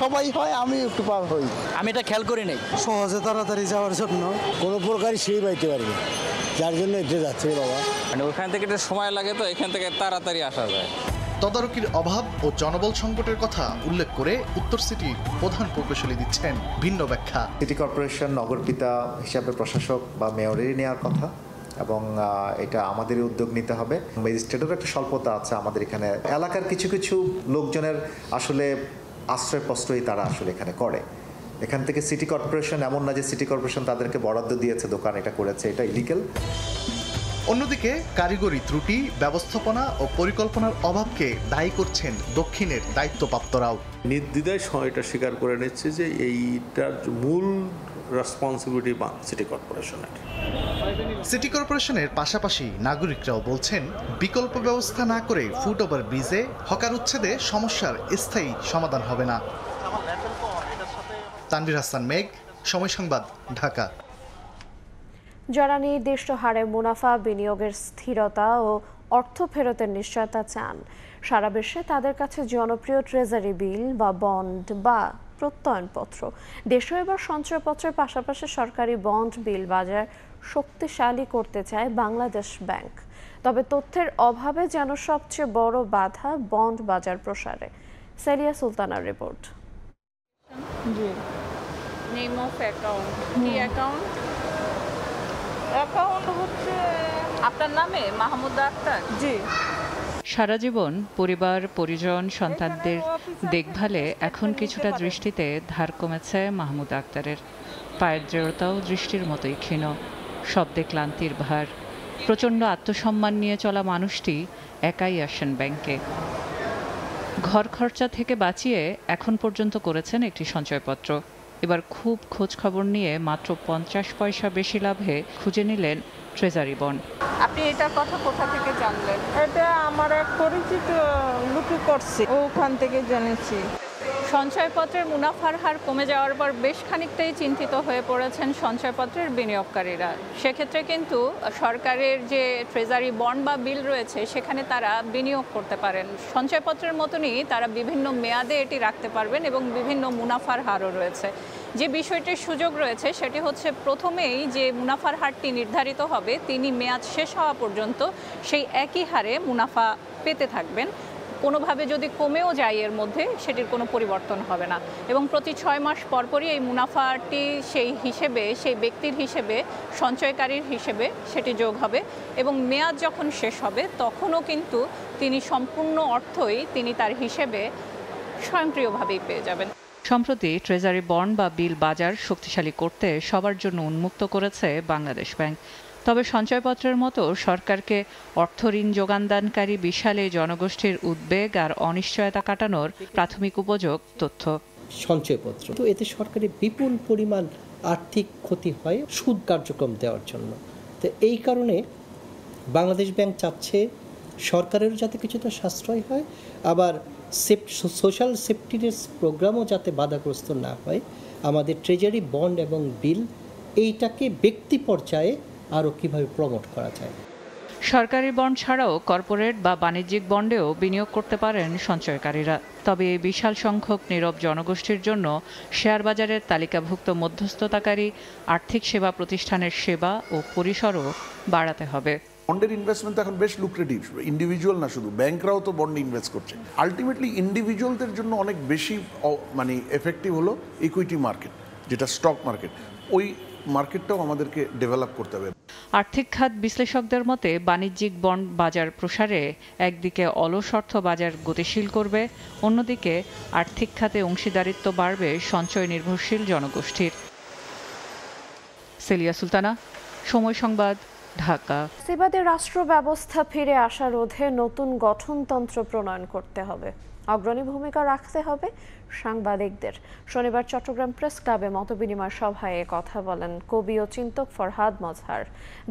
সবাই হয়, আমি একটু পার হই। আমি এটা খেয়াল করি নাই। সহজে তাড়াতাড়ি যাওয়ার জন্য কোনো প্রকারই সিঁড়ি পাইতে পারি না, যার জন্য এটা যাচ্ছে বাবা। মানে ওখান থেকে একটা সময় লাগে, তো এখান থেকে তাড়াতাড়ি আসা যায়। তদারকির অভাব ও জনবল সংকটের কথা উল্লেখ করে উত্তর সিটির প্রধান প্রকৌশলী দিচ্ছেন ভিন্ন ব্যাখ্যা। সিটি কর্পোরেশন নগরপিতা হিসাবে প্রশাসক বা মেয়রেরই নেওয়ার কথা এবং এটা আমাদেরই উদ্যোগ নিতে হবে। ম্যাজিস্ট্রেটেরও একটা স্বল্পতা আছে আমাদের এখানে। এলাকার কিছু কিছু লোকজনের আসলে আশ্রয়প্রশ্রয়ই তারা আসলে এখানে করে। এখান থেকে সিটি কর্পোরেশন, এমন না যে সিটি কর্পোরেশন তাদেরকে বরাদ্দ দিয়েছে দোকান এটা করেছে, এটা ইলিগাল। অন্যদিকে কারিগরি ত্রুটি, ব্যবস্থাপনা ও পরিকল্পনার অভাবকে দায়ী করছেন দক্ষিণের দায়িত্বপ্রাপ্তরাও। নির্দ্বিধায় এটা স্বীকার করে নিচ্ছে যে এইটার মূল রেসপন্সিবিলিটি সিটি কর্পোরেশনের। সিটি কর্পোরেশনের পাশাপাশি নাগরিকরাও বলছেন, বিকল্প ব্যবস্থা না করে ফুটওভার ব্রিজে হকার উচ্ছেদে সমস্যার স্থায়ী সমাধান হবে না। তানভীর হাসান মেঘ, সময় সংবাদ, ঢাকা। যারা নির্দিষ্ট হারে মুনাফা, বিনিয়োগের স্থিরতা ও অর্থ ফেরতের নিশ্চয়তা চান, সারা বিশ্বে তাদের কাছে জনপ্রিয় ট্রেজারি বিল বা বন্ড বা প্রত্যয়নপত্র। দেশীয় এবার সঞ্চয়পত্রের পাশাপাশি সরকারি বন্ড বিল বাজার শক্তিশালী করতে চায় বাংলাদেশ ব্যাংক। তবে তথ্যের অভাবে যেন সবচেয়ে বড় বাধা বন্ড বাজার প্রসারে। সেলিয়া সুলতানার রিপোর্ট। নেম অফ অ্যাকাউন্ট, কি অ্যাকাউন্ট? অ্যাকাউন্ট হচ্ছে আপনার নামে মাহমুদা আক্তার। জি। সারা জীবন পরিবার, পরিজন, সন্তানদের দেখভালে এখন কিছুটা দৃষ্টিতে ধার কমেছে মাহমুদ আক্তারের। পায়ের দৃঢ়তাও দৃষ্টির মতোই ক্ষীণ, শব্দে ক্লান্তির ভার। প্রচণ্ড আত্মসম্মান নিয়ে চলা মানুষটি একাই আসেন ব্যাংকে। ঘর খরচা থেকে বাঁচিয়ে এখন পর্যন্ত করেছেন একটি সঞ্চয়পত্র। এবার খুব খোঁজ খবর নিয়ে মাত্র 50 পয়সা বেশি লাভে খুঁজে নিলেন ট্রেজারি বন্ড। আপনি এটার কথা কোথা থেকে জানলেন? এটা আমার এক পরিচিত লোকে করছে, ওখান থেকে জেনেছি। সঞ্চয়পত্রের মুনাফার হার কমে যাওয়ার পর বেশ খানিকটাই চিন্তিত হয়ে পড়েছেন সঞ্চয়পত্রের বিনিয়োগকারীরা। সেক্ষেত্রে কিন্তু সরকারের যে ট্রেজারি বন্ড বা বিল রয়েছে সেখানে তারা বিনিয়োগ করতে পারেন। সঞ্চয়পত্রের মতনই তারা বিভিন্ন মেয়াদে এটি রাখতে পারবেন এবং বিভিন্ন মুনাফার হারও রয়েছে। যে বিষয়টির সুযোগ রয়েছে সেটি হচ্ছে প্রথমেই যে মুনাফার হারটি নির্ধারিত হবে তিনি মেয়াদ শেষ হওয়া পর্যন্ত সেই একই হারে মুনাফা পেতে থাকবেন। কোনোভাবে যদি কমেও যায় এর মধ্যে সেটির কোনো পরিবর্তন হবে না এবং প্রতি 6 মাস পরপরই এই মুনাফাটি সেই হিসেবে, সেই ব্যক্তির হিসেবে, সঞ্চয়কারীর হিসেবে সেটি যোগ হবে এবং মেয়াদ যখন শেষ হবে তখনও কিন্তু তিনি সম্পূর্ণ অর্থই তিনি তার হিসেবে স্বয়ংক্রিয়ভাবেই পেয়ে যাবেন। সম্প্রতি ট্রেজারি বন্ড বা বিল বাজার শক্তিশালী করতে সবার জন্য উন্মুক্ত করেছে বাংলাদেশ ব্যাংক। তবে সঞ্চয়পত্রের মতো সরকারকে অর্থ ঋণ যোগানদানকারী বিশাল এই জনগোষ্ঠীর উদ্বেগ আর অনিশ্চয়তা কাটানোর প্রাথমিক উপযোগ তথ্য। সঞ্চয়পত্র তো এতে সরকারের বিপুল পরিমাণ আর্থিক ক্ষতি হয় সুদ কার্যক্রম দেওয়ার জন্য। তো এই কারণে বাংলাদেশ ব্যাংক চাচ্ছে সরকারেরও যাতে কিছুটা সাশ্রয় হয়, আবার সোশ্যাল সেফটি প্রোগ্রামও যাতে বাধাগ্রস্ত না হয়। আমাদের ট্রেজারি বন্ড এবং বিল এইটাকে ব্যক্তি পর্যায়ে আরও কীভাবে প্রমোট করা যায়। সরকারি বন্ড ছাড়াও কর্পোরেট বা বাণিজ্যিক বন্ডেও বিনিয়োগ করতে পারেন সঞ্চয়কারীরা। তবে এই বিশাল সংখ্যক নীরব জনগোষ্ঠীর জন্য শেয়ার বাজারের তালিকাভুক্ত মধ্যস্থতাকারী আর্থিক সেবা প্রতিষ্ঠানের সেবা ও পরিসরও বাড়াতে হবে। বন্ডের ইনভেস্টমেন্ট এখন বেশ লুক্রেটিভ, ইন্ডিভিজুয়াল না শুধু, ব্যাংকরাও তো বন্ডে ইনভেস্ট করছে। আলটিমেটলি ইন্ডিভিজুয়ালদের জন্য অনেক বেশি এফেক্টিভ হলো ইকুইটি মার্কেট, যেটা স্টক মার্কেট। ওই মার্কেটটাও আমাদেরকে ডেভেলপ করতে হবে। আর্থিক খাত বিশ্লেষকদের মতে বাণিজ্যিক বন্ড বাজার প্রসারে একদিকে অলস অর্থ বাজার গতিশীল করবে, অন্যদিকে আর্থিক খাতে অংশীদারিত্ব বাড়বে সঞ্চয় নির্ভরশীল জনগোষ্ঠীর। সেলিয়া সুলতানা, সময় সংবাদ, ঢাকা। ফ্যাসিবাদী রাষ্ট্র ব্যবস্থা ফিরে আসা রোধে নতুন গঠনতন্ত্র প্রণয়ন করতে হবে, অগ্রণী ভূমিকা রাখতে হবে সাংবাদিকদের। শনিবার চট্টগ্রাম প্রেস ক্লাবে মতবিনিময় সভায় কথা বলেন কবি ও চিন্তক ফরহাদ মজহার।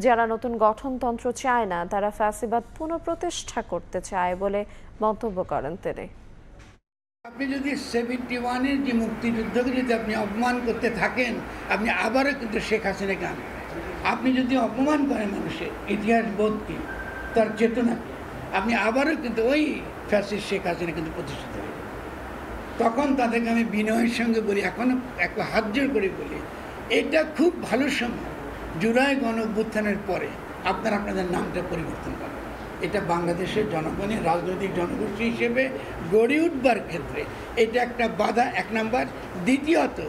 যারা নতুন গঠনতন্ত্র চায় না তারা ফ্যাসিবাদ পুনঃপ্রতিষ্ঠা করতে চায় বলে মন্তব্য করেন তিনি। আপনি যদি 71-এর যে মুক্তিযুদ্ধকে যদি আপনি অপমান করতে থাকেন, আপনি আবারও কিন্তু শেখ হাসিনাকে আনবেন। আপনি যদি অপমান করেন মানুষের ইতিহাস বোধকে, তার চেতনাকে, আপনি আবারও কিন্তু ওই ফ্যাসিস্ট শেখ হাসিনা কিন্তু প্রতিষ্ঠিত হবে। তখন তাদেরকে আমি বিনয়ের সঙ্গে বলি, এখনও এক হাত জোর করে বলি, এটা খুব ভালো সময় জুলাই গণ অভ্যুত্থানের পরে আপনারা আপনাদের নামটা পরিবর্তন করেন। এটা বাংলাদেশের জনগণের রাজনৈতিক জনগোষ্ঠী হিসেবে গড়ে উঠবার ক্ষেত্রে এটা একটা বাধা, এক নাম্বার। দ্বিতীয়ত,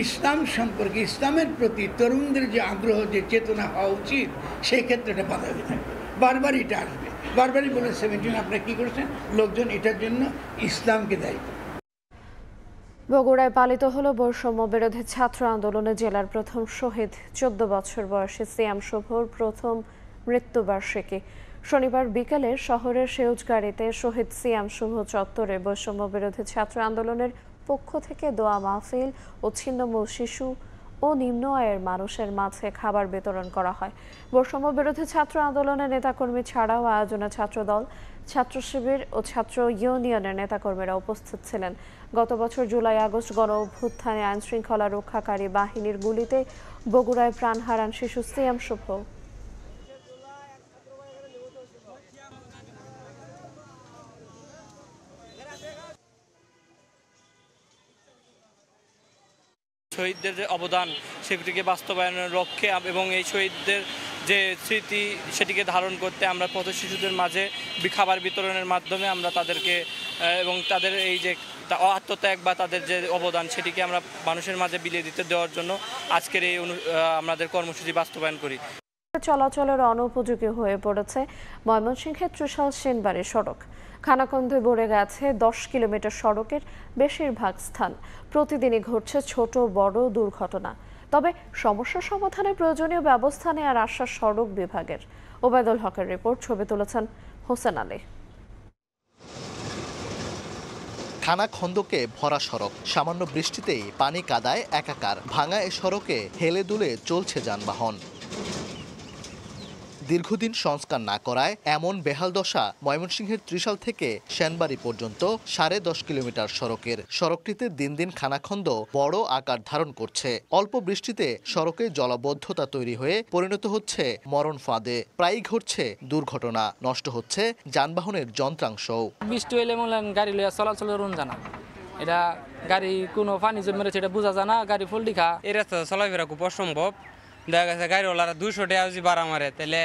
ইসলাম সম্পর্কে, ইসলামের প্রতি তরুণদের যে আগ্রহ, যে চেতনা হওয়া উচিত, সেই ক্ষেত্রে এটা বাধা হয়ে থাকবে। বারবার এটা আসবে, বারবারই বলে 17 আপনারা কী করছেন, লোকজন এটার জন্য ইসলামকে দায়ী। বগুড়ায় পালিত হলো বৈষম্য বিরোধী ছাত্র আন্দোলনে জেলার প্রথম শহীদ 14 বছর বয়সী সিয়াম শুভর প্রথম মৃত্যুবার্ষিকী। শনিবার বিকেলে শহরের সেউজগাড়িতে শহীদ সিয়াম শুভ চত্বরে বৈষম্য বিরোধী ছাত্র আন্দোলনের পক্ষ থেকে দোয়া মাহফিল ও ছিন্নমূল শিশু ও নিম্ন আয়ের মানুষের মাঝে খাবার বিতরণ করা হয়। বৈষম্য বিরোধী ছাত্র আন্দোলনের নেতাকর্মী ছাড়াও আয়োজনে ছাত্রদল, ছাত্র শিবির ও ছাত্র ইউনিয়নের নেতাকর্মীরা উপস্থিত ছিলেন। গত বছর জুলাই আগস্ট গণ অভ্যুত্থানে আইন শৃঙ্খলা রক্ষাকারী বাহিনীর গুলিতে বগুড়ায় প্রাণ হারান শিশু সিয়াম শুভ। শহীদদের যে অবদান সেটিকে বাস্তবায়নের লক্ষ্যে এবং এই শহীদদের যে স্মৃতি সেটিকে ধারণ করতে আমরা পথ শিশুদের মাঝে খাবার বিতরণের মাধ্যমে আমরা তাদেরকে এবং তাদের এই যে আত্মত্যাগ বা তাদের যে অবদান সেটিকে আমরা মানুষের মাঝে বিলিয়ে দিতে দেওয়ার জন্য আজকের এই আমাদের কর্মসূচি বাস্তবায়ন করি। চলাচলের অনুপযোগী হয়ে পড়েছে ময়মনসিংহের ত্রিশাল সেনবাড়ি সড়ক। খানাখন্দে ভরে গেছে 10 কিলোমিটার সড়কের বেশিরভাগ স্থান। প্রতিদিনই ঘটছে ছোট বড় দুর্ঘটনা। তবে সমস্যা সমাধানে প্রয়োজনীয় ব্যবস্থা নেওয়ার আশ্বাস সড়ক বিভাগের। ওবায়দুল হকের রিপোর্ট, ছবি তুলেছেন হোসেন আলী। খানাখন্দকে ভরা সড়ক, সামান্য বৃষ্টিতেই পানি কাদায় একাকার। ভাঙা এ সড়কে হেলে দুলে চলছে যানবাহন। দীর্ঘদিন সংস্কার না করায় এমন বেহাল দশা ময়মনসিংহের ত্রিশাল থেকে সেনবাড়ি পর্যন্ত 10.5 কিলোমিটার সড়কের। সড়কটিতে দিন দিন খানাখন্দ বড় আকার ধারণ করছে। অল্প বৃষ্টিতে সড়কে জলাবদ্ধতা তৈরি হয়ে পরিণত হচ্ছে মরণ ফাঁদে। প্রায়ই ঘটছে দুর্ঘটনা, নষ্ট হচ্ছে যানবাহনের যন্ত্রাংশও। বৃষ্টি হইলে গাড়ি লইয়া চলাচলের জানা, এটা গাড়ি কোনো পানি জমেছে এটা বোঝা যায় না, গাড়ি ফুলটি খা। এই রাস্তা চলাফেরা খুব অসম্ভব। দেখা গেছে গাড়িওয়ালারা 200 টাকা যদি ভাড়া মারে, তাহলে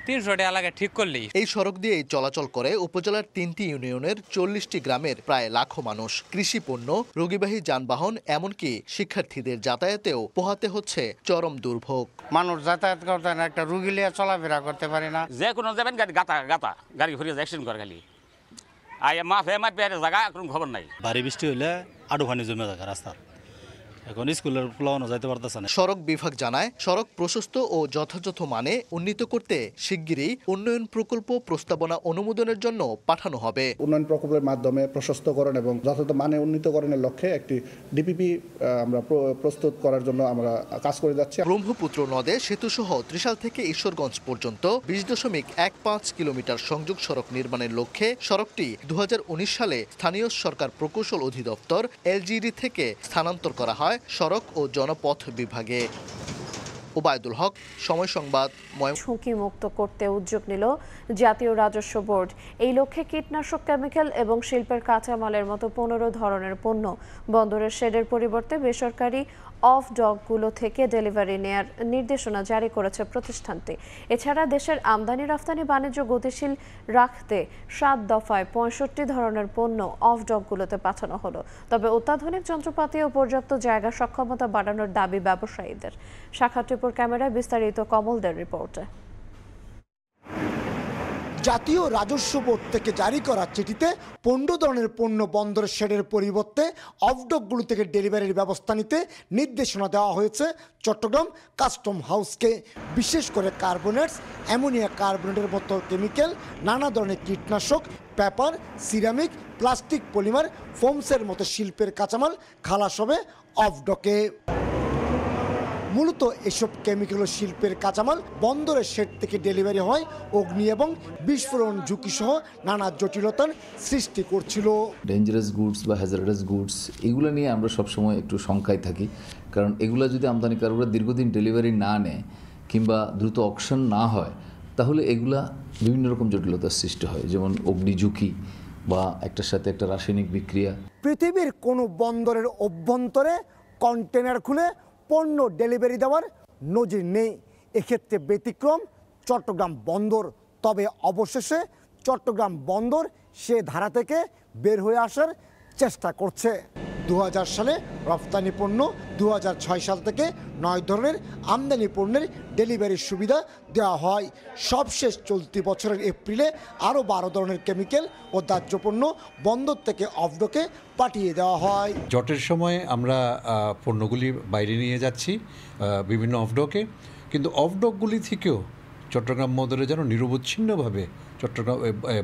300 টাকা লাগে ঠিক করলেই। এই সড়ক দিয়েই চলাচল করে উপজেলার 3টি ইউনিয়নের 40টি গ্রামের প্রায় লাখো মানুষ। কৃষি পণ্য, রোগীবাহী যানবাহন, এমনকি শিক্ষার্থীদের যাতায়াতেও পোহাতে হচ্ছে চরম দুর্ভোগ। মানুষ যাতায়াত করতে না, একটা রুগী লিয়ে চলাফেরা করতে পারে না। যে কোনো যাবেন গাড়ি গাতা গাড়ি ঘুরিয়ে অ্যাক্সিডেন্ট করে খালি আয় মাফে জায়গা কোনো খবর নাই। ভারী বৃষ্টি হইলে আডু পানি জমে থাকে রাস্তা, এখন স্কুলের পোলানো যাইতে পারতেছে না। সড়ক বিভাগ জানায়, সড়ক প্রশস্ত ও যথাযথ মানে উন্নীত করতে শিগগিরই উন্নয়ন প্রকল্প প্রস্তাবনা অনুমোদনের জন্য পাঠানো হবে। উন্নয়ন প্রকল্পের মাধ্যমে প্রশস্তকরণ এবং যথাযথ মানে উন্নীতকরণের লক্ষ্যে একটি ডিপিপি আমরা প্রস্তুত করার জন্য আমরা কাজ করে যাচ্ছি। ব্রহ্মপুত্র নদে সেতুসহ ত্রিশাল থেকে ঈশ্বরগঞ্জ পর্যন্ত 20.15 কিলোমিটার সংযোগ সড়ক নির্মাণের লক্ষ্যে সড়কটি 2019 সালে স্থানীয় সরকার প্রকৌশল অধিদপ্তর এলজিডি থেকে স্থানান্তর করা হয় সড়ক ও জনপথ বিভাগে। ওবায়দুল হক, সময় সংবাদ। ঝুঁকি মুক্ত করতে উদ্যোগ নিল জাতীয় রাজস্ব বোর্ড। এই লক্ষ্যে কীটনাশক, কেমিক্যাল এবং শিল্পের কাঁচামালের মতো 15 ধরনের পণ্য বন্দরের শেডের পরিবর্তে বেসরকারি অফ ডকগুলো থেকে ডেলিভারি নেয়ার নির্দেশনা জারি করেছে প্রতিষ্ঠানটি। এছাড়া দেশের আমদানি রফতানি বাণিজ্য গতিশীল রাখতে 7 দফায় 65 ধরনের পণ্য অফ ডকগুলোতে পাঠানো হলো। তবে অত্যাধুনিক যন্ত্রপাতি ও পর্যাপ্ত জায়গা সক্ষমতা বাড়ানোর দাবি ব্যবসায়ীদের। সাক্ষাৎ ক্যামেরায় বিস্তারিত কমলদের রিপোর্টে। জাতীয় রাজস্ব বোর্ড থেকে জারি করা চিঠিতে 15 ধরনের পণ্য বন্দরের শেডের পরিবর্তে অফডকগুলো থেকে ডেলিভারির ব্যবস্থা নিতে নির্দেশনা দেওয়া হয়েছে চট্টগ্রাম কাস্টম হাউসকে। বিশেষ করে কার্বনেটস, অ্যামোনিয়া কার্বনেটের মতো কেমিক্যাল, নানা ধরনের কীটনাশক, পেপার, সিরামিক, প্লাস্টিক, পলিমার, ফোমসের মতো শিল্পের কাঁচামাল খালাস হবে অফডকে। মূলত এসব কেমিক্যাল ও শিল্পের কাঁচামাল বন্দরের শেড থেকে ডেলিভারি হয় অগ্নি এবং বিস্ফোরণ ঝুঁকি সহ নানা জটিলতার সৃষ্টি করছিল। ডেঞ্জারাস গুডস বা হ্যাজার্ডাস গুডস এগুলো নিয়ে আমরা সবসময় একটু শঙ্কায় থাকি, কারণ এগুলো যদি আমদানিকারকরা দীর্ঘদিন ডেলিভারি না নেয় কিংবা দ্রুত অকশন না হয়, তাহলে এগুলা বিভিন্ন রকম জটিলতার সৃষ্টি হয়, যেমন অগ্নি ঝুঁকি বা একটার সাথে একটা রাসায়নিক বিক্রিয়া। পৃথিবীর কোনো বন্দরের অভ্যন্তরে কন্টেনার খুলে পণ্য ডেলিভারি দেওয়ার নজির নেই। এক্ষেত্রে ব্যতিক্রম চট্টগ্রাম বন্দর। তবে অবশেষে চট্টগ্রাম বন্দর সে ধারা থেকে বের হয়ে আসার চেষ্টা করছে। 2000 সালে রফতানি পণ্য, 2006 সাল থেকে 9 ধরনের আমদানি পণ্যের ডেলিভারির সুবিধা দেওয়া হয়। সবশেষ চলতি বছরের এপ্রিলে আরও 12 ধরনের কেমিক্যাল ও দাহ্য পণ্য বন্দর থেকে অফডকে পাঠিয়ে দেওয়া হয়। জটের সময় আমরা পণ্যগুলি বাইরে নিয়ে যাচ্ছি বিভিন্ন অফডকে, কিন্তু অফডকগুলি থেকেও চট্টগ্রাম বন্দরে যেন নিরবচ্ছিন্নভাবে চট্টগ্রাম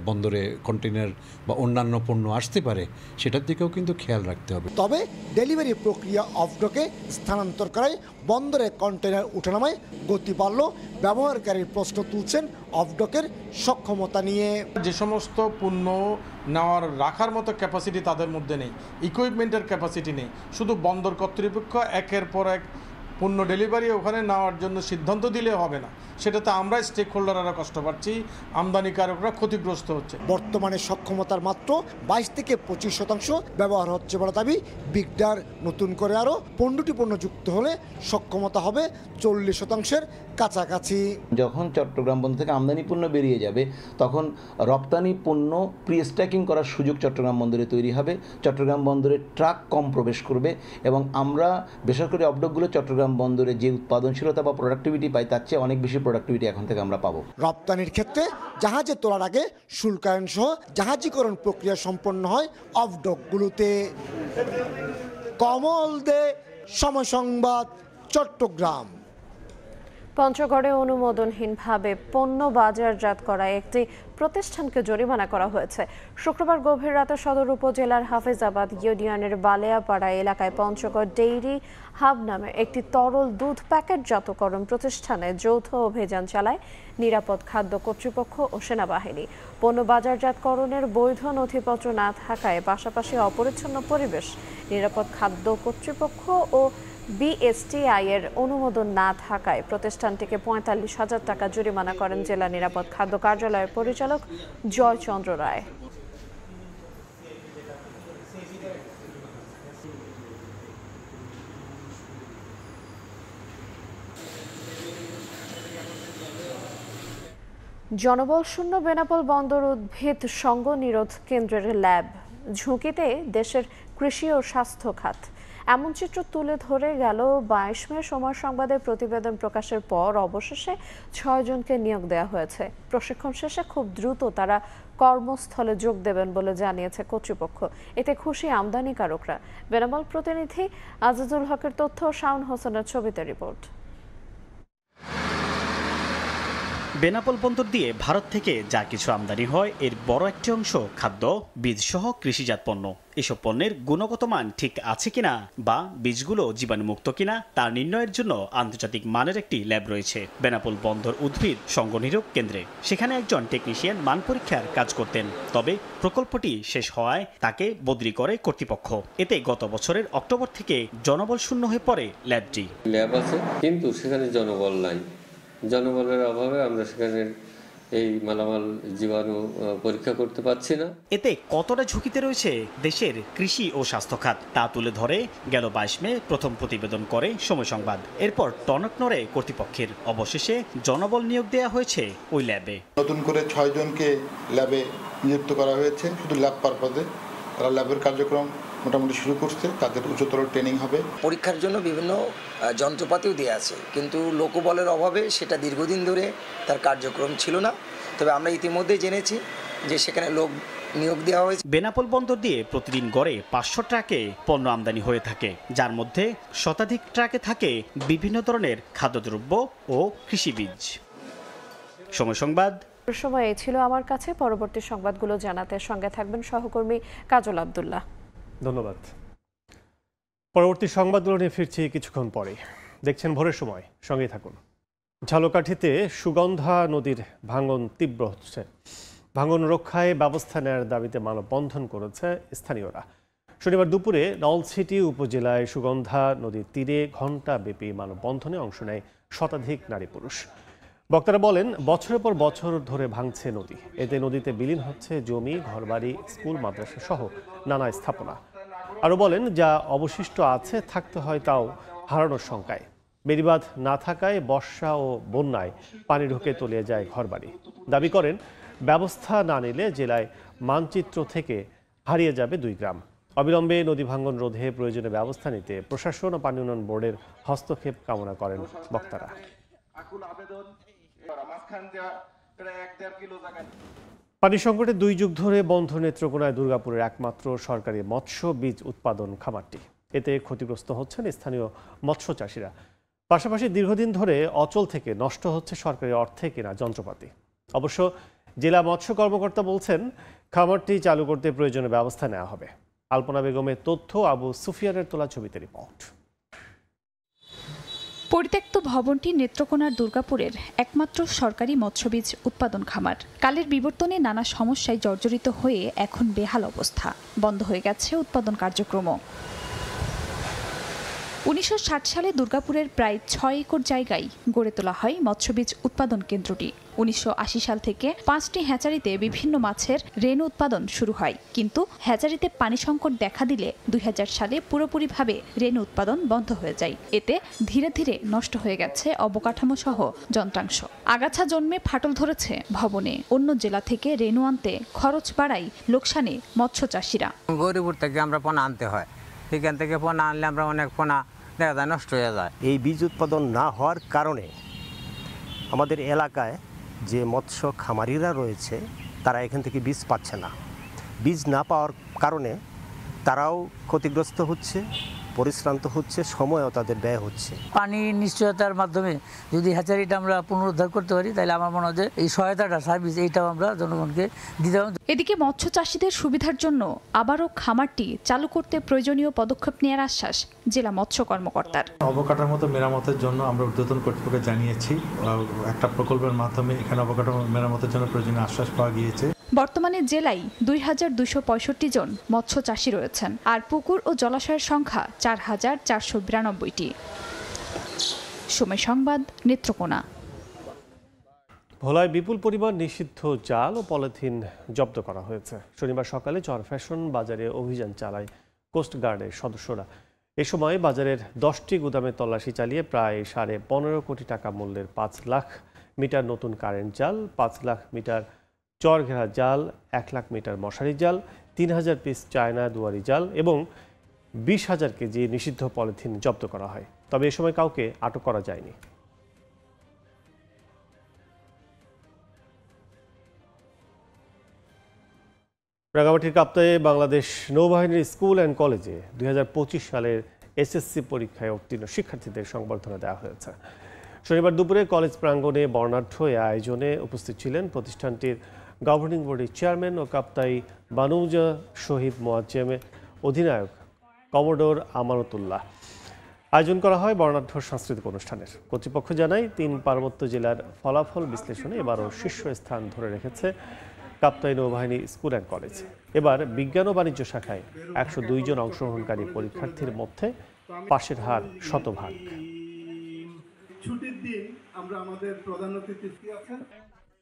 বন্দরে কন্টেনার বা অন্যান্য পণ্য আসতে পারে, সেটার দিকেও কিন্তু খেয়াল রাখতে হবে। তবে ডেলিভারি প্রক্রিয়া অফডকে স্থানান্তর করায় বন্দরে কন্টেনার উঠানামায় গতি বাড়ল। ব্যবহারকারীর প্রশ্ন তুলছেন অফডকের সক্ষমতা নিয়ে। যে সমস্ত পণ্য নেওয়ার রাখার মতো ক্যাপাসিটি তাদের মধ্যে নেই, ইকুইপমেন্টের ক্যাপাসিটি নেই, শুধু বন্দর কর্তৃপক্ষ একের পর এক পণ্য ডেলিভারি ওখানে নেওয়ার জন্য সিদ্ধান্ত দিলে হবে না, সেটাতে আমরা স্টেক হোল্ডাররা কষ্ট পাচ্ছি, আমদানিকারকরা ক্ষতিগ্রস্ত হচ্ছে। বর্তমানে সক্ষমতার মাত্র 22 থেকে 25% ব্যবহার হচ্ছে বলে দাবি বিগডার। নতুন করে আরও 15টি পণ্য যুক্ত হলে সক্ষমতা হবে 40% কাছাকাছি। যখন চট্টগ্রাম বন্দর থেকে আমদানি পণ্য বেরিয়ে যাবে, তখন রপ্তানি পণ্য প্রি স্ট্যাকিং করার সুযোগ চট্টগ্রাম বন্দরে তৈরি হবে। চট্টগ্রাম বন্দরে ট্রাক কম প্রবেশ করবে এবং আমরা বেসরকারি অফডকগুলো চট্টগ্রাম বন্দরে যে উৎপাদনশীলতা বা প্রোডাক্টিভিটি পাই, তার চেয়ে অনেক বেশি প্রোডাক্টিভিটি এখন থেকে আমরা পাবো। রপ্তানির ক্ষেত্রে জাহাজে তোলার আগে শুল্কায়ন সহ জাহাজীকরণ প্রক্রিয়া সম্পন্ন হয় অফডকগুলোতে। কমল দে, সময় সংবাদ, চট্টগ্রাম। পঞ্চগড়ে অনুমোদনহীনভাবে পণ্য বাজারজাত করা একটি প্রতিষ্ঠানকে জরিমানা করা হয়েছে। শুক্রবার গভীর রাতে সদর উপজেলার হাফেজাবাদ ইউনিয়নের বালেয়াপাড়া এলাকায় পঞ্চগড় ডেইরি হাব নামে একটি তরল দুধ প্যাকেটজাতকরণ প্রতিষ্ঠানে যৌথ অভিযান চালায় নিরাপদ খাদ্য কর্তৃপক্ষ ও সেনাবাহিনী। পণ্য বাজারজাতকরণের বৈধ নথিপত্র না থাকায় পাশাপাশি অপরিচ্ছন্ন পরিবেশ, নিরাপদ খাদ্য কর্তৃপক্ষ ও বিএসটিআই এর অনুমোদন না থাকায় প্রতিষ্ঠানটিকে ৪৫,০০০ টাকা জরিমানা করেন জেলা নিরাপদ খাদ্য কার্যালয়ের পরিচালক জয়চন্দ্র রায়। জনবলশূন্য বেনাপোল বন্দর উদ্ভিদ সঙ্গ নিরোধ কেন্দ্রের ল্যাব ঝুঁকিতে দেশের কৃষি ও স্বাস্থ্য খাত, এমন চিত্র তুলে ধরে গেল ২২ মে সময় সংবাদের প্রতিবেদন প্রকাশের পর অবশেষে ৬ জনকে নিয়োগ দেওয়া হয়েছে। প্রশিক্ষণ শেষে খুব দ্রুত তারা কর্মস্থলে যোগ দেবেন বলে জানিয়েছে কর্তৃপক্ষ। এতে খুশি আমদানিকারকরা। বেনাপোল প্রতিনিধি আজিজুল হকের তথ্য, শাওন হোসেনের ছবিতে রিপোর্ট। বেনাপোল বন্দর দিয়ে ভারত থেকে যা কিছু আমদানি হয় এর বড় একটি অংশ খাদ্য, বীজ সহ কৃষিজাত পণ্য। এসব পণ্যের গুণগত মান ঠিক আছে কিনা বা বীজগুলো জীবাণুমুক্ত কিনা তা নির্ণয়ের জন্য আন্তর্জাতিক মানের একটি ল্যাব রয়েছে বেনাপোল বন্দর উদ্ভিদ সংঘনিরোধ কেন্দ্রে। সেখানে একজন টেকনিশিয়ান মান পরীক্ষার কাজ করতেন, তবে প্রকল্পটি শেষ হওয়ায় তাকে বদলি করে কর্তৃপক্ষ। এতে গত বছরের অক্টোবর থেকে জনবল শূন্য হয়ে পড়ে ল্যাবটি। ল্যাব আছে কিন্তু সেখানে জনবল নাই। জনবলের অভাবে আমরা সেখানে এই মালামাল জীবাণু পরীক্ষা করতে পারছি না। এতে কতটা ঝুঁকিতে রয়েছে দেশের কৃষি ও স্বাস্থ্য খাত তা তুলে ধরে গেল ২২ মে প্রথম প্রতিবেদন করে সময় সংবাদ। এরপর টনক নড়ে কর্তৃপক্ষের। অবশেষে জনবল নিয়োগ দেওয়া হয়েছে ওই ল্যাবে। নতুন করে ৬ জনকে ল্যাবে নিযুক্ত করা হয়েছে শুধু ল্যাব পারপাসে। তারা ল্যাবের কার্যক্রম মোটামুটি শুরু করছে, তাদের উচ্চতর ট্রেনিং হবে। পরীক্ষার জন্য বিভিন্ন যন্ত্রপাতিও দেওয়া আছে, কিন্তু লোকবলের অভাবে সেটা দীর্ঘদিন ধরে তার কার্যক্রম ছিল না। তবে আমরা ইতিমধ্যে জেনেছি যে সেখানে লোক নিয়োগ দেওয়া হয়েছে। বেনাপোল বন্দর দিয়ে প্রতিদিন গড়ে ৫০০ ট্রাকে পণ্য আমদানি হয়ে থাকে, যার মধ্যে শতাধিক ট্রাকে থাকে বিভিন্ন ধরনের খাদ্যদ্রব্য ও কৃষিবীজ। সময় সংবাদ। সময় এই ছিল আমার কাছে। পরবর্তী সংবাদগুলো জানাতে সঙ্গে থাকবেন সহকর্মী কাজল আব্দুল্লাহ। ধন্যবাদ। পরবর্তী সংবাদগুলো নিয়ে ফিরছি কিছুক্ষণ পরে। দেখছেন ভোরের সময়, সঙ্গেই থাকুন। ঝালকাঠিতে সুগন্ধা নদীর ভাঙন তীব্র হচ্ছে। ভাঙন রক্ষায় ব্যবস্থা নেওয়ার দাবিতে মানববন্ধন করেছে স্থানীয়রা। শনিবার দুপুরে নলছিটি উপজেলায় সুগন্ধা নদীর তীরে ঘণ্টাব্যাপী মানববন্ধনে অংশ নেয় শতাধিক নারী পুরুষ। বক্তারা বলেন, বছরের পর বছর ধরে ভাঙছে নদী। এতে নদীতে বিলীন হচ্ছে জমি, ঘরবাড়ি, স্কুল, মাদ্রাসা সহ নানা স্থাপনা। আরও বলেন, যা অবশিষ্ট আছে থাকতে হয় তাও হারানোর শঙ্কায়। বেড়িবাঁধ না থাকায় বর্ষা ও বন্যায় পানি ঢুকে তলিয়ে যায় ঘরবাড়ি। দাবি করেন, ব্যবস্থা না নিলে জেলায় মানচিত্র থেকে হারিয়ে যাবে 2 গ্রাম। অবিলম্বে নদী ভাঙন রোধে প্রয়োজনীয় ব্যবস্থা নিতে প্রশাসন ও পানি উন্নয়ন বোর্ডের হস্তক্ষেপ কামনা করেন বক্তারা। পানি সংকটে 2 যুগ ধরে বন্ধ নেত্রকোনায় দুর্গাপুরের একমাত্র সরকারি মৎস্য বীজ উৎপাদন খামারটি। এতে ক্ষতিগ্রস্ত হচ্ছেন স্থানীয় মৎস্য চাষিরা। পাশাপাশি দীর্ঘদিন ধরে অচল থেকে নষ্ট হচ্ছে সরকারি অর্থে কেনা যন্ত্রপাতি। অবশ্য জেলা মৎস্য কর্মকর্তা বলছেন, খামারটি চালু করতে প্রয়োজনীয় ব্যবস্থা নেওয়া হবে। আলপনা বেগমের তথ্য, আবু সুফিয়ানের তোলা ছবিতে রিপোর্ট। পরিত্যক্ত ভবনটি নেত্রকোনার দুর্গাপুরের একমাত্র সরকারি মৎস্যবীজ উৎপাদন খামার। কালের বিবর্তনে নানা সমস্যায় জর্জরিত হয়ে এখন বেহাল অবস্থা। বন্ধ হয়ে গেছে উৎপাদন কার্যক্রম। 1960 সালে দুর্গাপুরের প্রায় 6 একর জায়গায় গড়ে তোলা হয় মৎস্যবীজ উৎপাদন কেন্দ্রটি। 1980 সাল থেকে 5টি হ্যাচারিতে বিভিন্ন মাছের রেণু উৎপাদন শুরু হয়, কিন্তু হ্যাচারিতে পানি সংকট দেখা দিলে 2000 সালে পুরোপুরিভাবে রেণু উৎপাদন বন্ধ হয়ে যায়। এতে ধীরে ধীরে নষ্ট হয়ে গেছে অবকাঠামো সহ যন্ত্রাংশ। আগাছা জন্মে ফাটল ধরেছে ভবনে। অন্য জেলা থেকে রেণু আনতে খরচ বাড়ায় লোকসানে মৎস্য চাষিরা। গরিবপুর থেকে আমরা পোনা আনতে হয়, সেখান থেকে পোনা আনলে আমরা অনেক পোনা দেখা যায় নষ্ট হয়ে যায়। এই বীজ উৎপাদন না হওয়ার কারণে আমাদের এলাকায় যে মৎস্য খামারিরা রয়েছে তারা এখান থেকে বীজ পাচ্ছে না। বীজ না পাওয়ার কারণে তারাও ক্ষতিগ্রস্ত হচ্ছে পরিশ্রান্ত হচ্ছে, সময়ও তাদের ব্যয় হচ্ছে। পানি নিশ্চয়তার মাধ্যমে যদি হ্যাচারিটা আমরা পুনরুদ্ধার করতে পারি তাহলে আমার মনে হয় যে এই সহায়তাটা সার্ভিস এইটাও আমরা জনগণকে দিতে হবে। এদিকে মৎস্য চাষীদের সুবিধার জন্য আবারও খামারটি চালু করতে প্রয়োজনীয় পদক্ষেপ নেওয়ার আশ্বাস জেলা মৎস্য কর্মকর্তার। অবকাঠামোতে মেরামতের জন্য আমরা ঊর্ধ্বতন কর্তৃপক্ষকে জানিয়েছি, একটা প্রকল্পের মাধ্যমে এখানে অবকাঠামো মেরামতের জন্য প্রয়োজনীয় আশ্বাস পাওয়া গিয়েছে। বর্তমানে জেলায় 2265 জন মৎস্য চাষী রয়েছেন, আর পুকুর ও জলাশয়ের সংখ্যা 4492টি। সময় সংবাদ, নেত্রকোনা। ভোলায় বিপুল পরিমাণ নিষিদ্ধ জাল ও পলিথিন জব্দ করা হয়েছে। শনিবার সকালে চর ফ্যাশন বাজারে অভিযান চালায় কোস্টগার্ডের সদস্যরা। এ সময় বাজারের 10টি গুদামে তল্লাশি চালিয়ে প্রায় 15.5 কোটি টাকা মূল্যের 5 লাখ মিটার নতুন কারেন্ট জাল, 5 লাখ মিটার চর ঘেরা জাল, 1 লাখ মিটার মশারি জাল, 3000 পিস চায়না দুয়ারি জাল এবং 20,000 কেজি নিষিদ্ধ পলিথিন জব্দ করা হয়। তবে এ সময় কাউকে আটক করা যায়নি। রাঙামাটির কাপ্তায়ে বাংলাদেশ নৌবাহিনীর স্কুল অ্যান্ড কলেজে 2025 সালের এসএসসি পরীক্ষায় উত্তীর্ণ শিক্ষার্থীদের সংবর্ধনা দেওয়া হয়েছে। শনিবার দুপুরে কলেজ প্রাঙ্গণে বর্ণাঢ্য এ আয়োজনে উপস্থিত ছিলেন প্রতিষ্ঠানটির গভর্নিং বোর্ডের চেয়ারম্যান ও কাপ্তাই বানুজা শহীদ মোয়াজ্জেমের অধিনায়ক কমোডোর আমানতুল্লাহ। আয়োজন করা হয় বর্ণাঢ্য সাংস্কৃতিক অনুষ্ঠানের। কর্তৃপক্ষ জানায় 3 পার্বত্য জেলার ফলাফল বিশ্লেষণে এবারও শীর্ষস্থান ধরে রেখেছে কাপ্তাই নৌবাহিনী স্কুল অ্যান্ড কলেজ। এবার বিজ্ঞান ও বাণিজ্য শাখায় 102 জন অংশগ্রহণকারী পরীক্ষার্থীর মধ্যে পাশের হার 100%।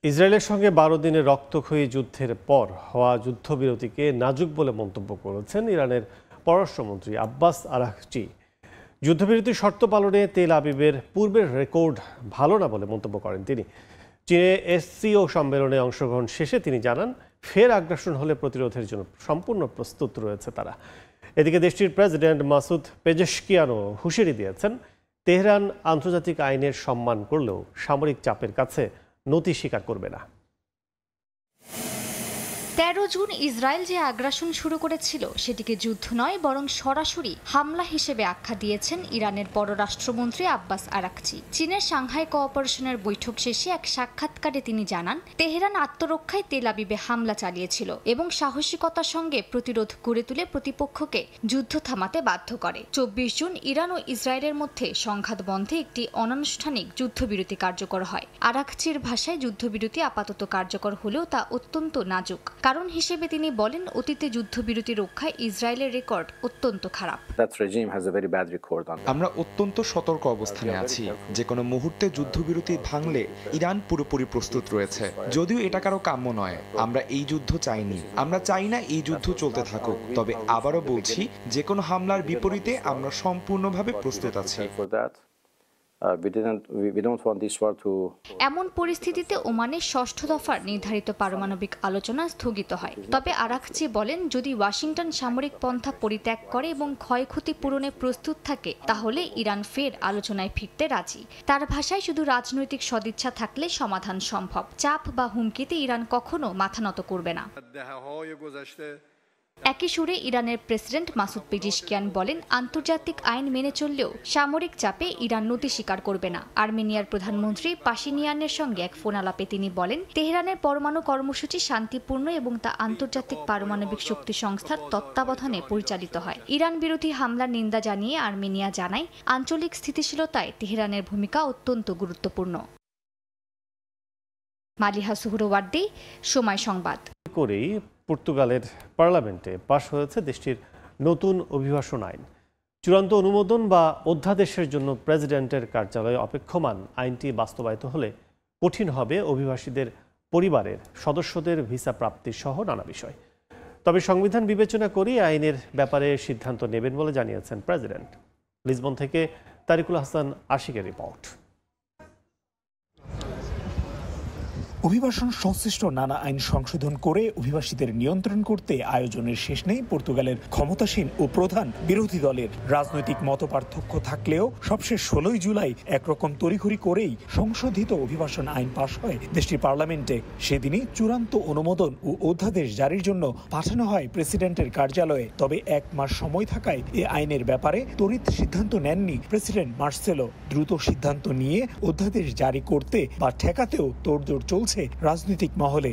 ইসরায়েলের সঙ্গে 12 দিনের রক্তক্ষয়ী যুদ্ধের পর হওয়া যুদ্ধবিরতিকে নাজুক বলে মন্তব্য করেছেন ইরানের পররাষ্ট্রমন্ত্রী আব্বাস আরাকচি। যুদ্ধবিরতির শর্ত পালনে তেল আবিবের পূর্বের রেকর্ড ভালো না বলে মন্তব্য করেন তিনি। চীনে এসসিও সম্মেলনে অংশগ্রহণ শেষে তিনি জানান, ফের আগ্রাসন হলে প্রতিরোধের জন্য সম্পূর্ণ প্রস্তুত রয়েছে তারা। এদিকে দেশটির প্রেসিডেন্ট মাসুদ পেজেশকিয়ানও হুঁশিয়ারি দিয়েছেন, তেহরান আন্তর্জাতিক আইনের সম্মান করলেও সামরিক চাপের কাছে নতি স্বীকার করবে না। 13 জুন ইসরায়েল যে আগ্রাসন শুরু করেছিল সেটিকে যুদ্ধ নয় বরং সরাসরি হামলা হিসেবে আখ্যা দিয়েছেন ইরানের পররাষ্ট্রমন্ত্রী আব্বাস আরাকচি। চীনের সাংহাই কোঅপারেশনের বৈঠক শেষে এক সাক্ষাৎকারে তিনি জানান, তেহরান আত্মরক্ষায় তেল আবিবে হামলা চালিয়েছিল এবং সাহসিকতার সঙ্গে প্রতিরোধ গড়ে তুলে প্রতিপক্ষকে যুদ্ধ থামাতে বাধ্য করে। 24 জুন ইরান ও ইসরায়েলের মধ্যে সংঘাত বন্ধে একটি অনানুষ্ঠানিক যুদ্ধবিরতি কার্যকর হয়। আরাকচির ভাষায় যুদ্ধবিরতি আপাতত কার্যকর হলেও তা অত্যন্ত নাজুক। কারণ হিসেবে তিনি বলেন, অতীতে যুদ্ধবিরতি রক্ষায় ইসরায়েলের রেকর্ড অত্যন্ত খারাপ। আমরা অত্যন্ত সতর্ক অবস্থানে আছি। যে কোনো মুহূর্তে যুদ্ধবিরতি ভাঙলে ইরান পুরোপুরি প্রস্তুত রয়েছে। যদিও এটা কারো কাম্য নয়, আমরা এই যুদ্ধ চাইনি। আমরা চাই না এই যুদ্ধ চলতে থাকুক। তবে আবারও বলছি, যে কোনো হামলার বিপরীতে আমরা সম্পূর্ণভাবে প্রস্তুত আছি। এমন পরিস্থিতিতে ওমানের 6ষ্ঠ দফার নির্ধারিত পারমাণবিক আলোচনা স্থগিত হয়। তবে আরাকচি বলেন, যদি ওয়াশিংটন সামরিক পন্থা পরিত্যাগ করে এবং ক্ষয়ক্ষতি পূরণে প্রস্তুত থাকে তাহলে ইরান ফের আলোচনায় ফিরতে রাজি। তার ভাষায়, শুধু রাজনৈতিক সদিচ্ছা থাকলে সমাধান সম্ভব। চাপ বা হুমকিতে ইরান কখনো মাথা নত করবে না। একই সুরে ইরানের প্রেসিডেন্ট মাসুদ পেজিশকিয়ান বলেন, আন্তর্জাতিক আইন মেনে চললেও সামরিক চাপে ইরান নতি স্বীকার করবে না। আর্মেনিয়ার প্রধানমন্ত্রী পাশিনিয়ানের সঙ্গে এক ফোন আলাপে তিনি বলেন, তেহরানের পরমাণু কর্মসূচি শান্তিপূর্ণ এবং তা আন্তর্জাতিক পারমাণবিক শক্তি সংস্থার তত্ত্বাবধানে পরিচালিত হয়। ইরান বিরোধী হামলার নিন্দা জানিয়ে আর্মেনিয়া জানায়, আঞ্চলিক স্থিতিশীলতায় তেহরানের ভূমিকা অত্যন্ত গুরুত্বপূর্ণ। মালিহা সুহরওয়ার্দী, সময় সংবাদ। করেই পর্তুগালের পার্লামেন্টে পাশ হয়েছে দেশটির নতুন অভিবাসন আইন। চূড়ান্ত অনুমোদন বা অধ্যাদেশের জন্য প্রেসিডেন্টের কার্যালয়ে অপেক্ষমান আইনটি বাস্তবায়িত হলে কঠিন হবে অভিবাসীদের পরিবারের সদস্যদের ভিসা প্রাপ্তি সহ নানা বিষয়। তবে সংবিধান বিবেচনা করে আইনের ব্যাপারে সিদ্ধান্ত নেবেন বলে জানিয়েছেন প্রেসিডেন্ট। লিসবন থেকে তারিকুল হাসান আশিকের রিপোর্ট। অভিবাসন সংশ্লিষ্ট নানা আইন সংশোধন করে অভিবাসীদের নিয়ন্ত্রণ করতে আয়োজনের শেষ নেই পর্তুগালের ক্ষমতাসীন ও প্রধান বিরোধী দলের। রাজনৈতিক মতপার্থক্য থাকলেও সবশেষ 16 জুলাই একরকম তড়িঘড়ি করেই সংশোধিত অভিবাসন আইন পাশ হয় দেশটির পার্লামেন্টে। সেদিনই চূড়ান্ত অনুমোদন ও অধ্যাদেশ জারির জন্য পাঠানো হয় প্রেসিডেন্টের কার্যালয়ে। তবে 1 মাস সময় থাকায় এ আইনের ব্যাপারে তড়িৎ সিদ্ধান্ত নেননি প্রেসিডেন্ট মার্সেলো। দ্রুত সিদ্ধান্ত নিয়ে অধ্যাদেশ জারি করতে বা ঠেকাতেও তোড়জোড় চলছে রাজনৈতিক মহলে।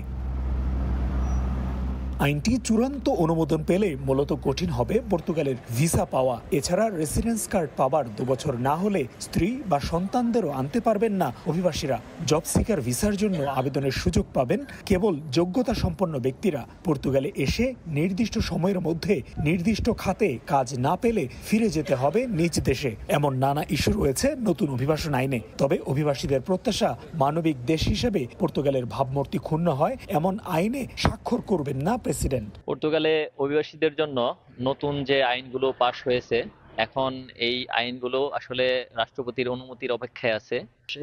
আইনটি চূড়ান্ত অনুমোদন পেলে মূলত কঠিন হবে পর্তুগালের ভিসা পাওয়া। এছাড়া রেসিডেন্স কার্ড পাবার 2 বছর না হলে স্ত্রী বা সন্তানদেরও আনতে পারবেন না অভিবাসীরা। জব সিকার ভিসার জন্য আবেদনের সুযোগ পাবেন কেবল যোগ্যতা সম্পন্ন ব্যক্তিরা। পর্তুগালে এসে নির্দিষ্ট সময়ের মধ্যে নির্দিষ্ট খাতে কাজ না পেলে ফিরে যেতে হবে নিজ দেশে। এমন নানা ইস্যু রয়েছে নতুন অভিবাসন আইনে। তবে অভিবাসীদের প্রত্যাশা, মানবিক দেশ হিসেবে পর্তুগালের ভাবমূর্তি ক্ষুণ্ণ হয় এমন আইনে স্বাক্ষর করবেন না প্রেসিডেন্ট। পর্তুগালে অভিবাসীদের জন্য নতুন যে আইনগুলো পাশ হয়েছে, এখন এই আইনগুলো আসলে রাষ্ট্রপতির অনুমতির অপেক্ষায় আছে।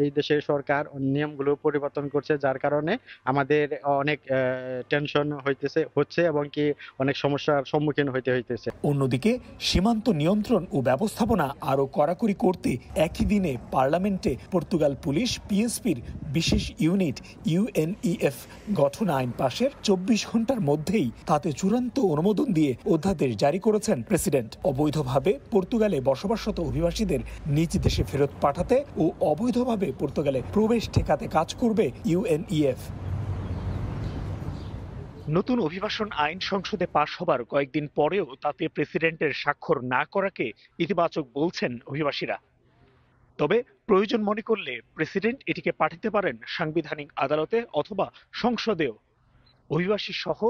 এই দেশের সরকার নিয়মগুলো পরিবর্তন করছে, যার কারণে আমাদের অনেক টেনশন হচ্ছে এবং কি অনেক সমস্যার সম্মুখীন হইতেছে। অন্যদিকে সীমান্ত নিয়ন্ত্রণ ও ব্যবস্থাপনা আরও কড়াকড়ি করতে একই দিনে পার্লামেন্টে পর্তুগাল পুলিশ পিএসপির বিশেষ ইউনিট ইউএনইএফ গঠন আইন পাশের 24 ঘন্টার মধ্যেই তাতে চূড়ান্ত অনুমোদন দিয়ে অধ্যাদেশ জারি করেছেন প্রেসিডেন্ট। অবৈধভাবে পর্তুগালে বসবাসরত অভিবাসীদের নিজ দেশে ফেরত পাঠাতে ও অবৈধভাবে পর্তুগালে প্রবেশ ঠেকাতে কাজ করবে ইউএনইএফ। নতুন অভিবাসন আইন সংসদে পাশ হবার কয়েকদিন পরেও তাতে প্রেসিডেন্টের স্বাক্ষর না করাকে ইতিবাচক বলছেন অভিবাসীরা। তবে প্রয়োজন মনে করলে প্রেসিডেন্ট এটিকে পাঠাতে পারেন সাংবিধানিক আদালতে অথবা সংসদেও। অভিবাসী সহ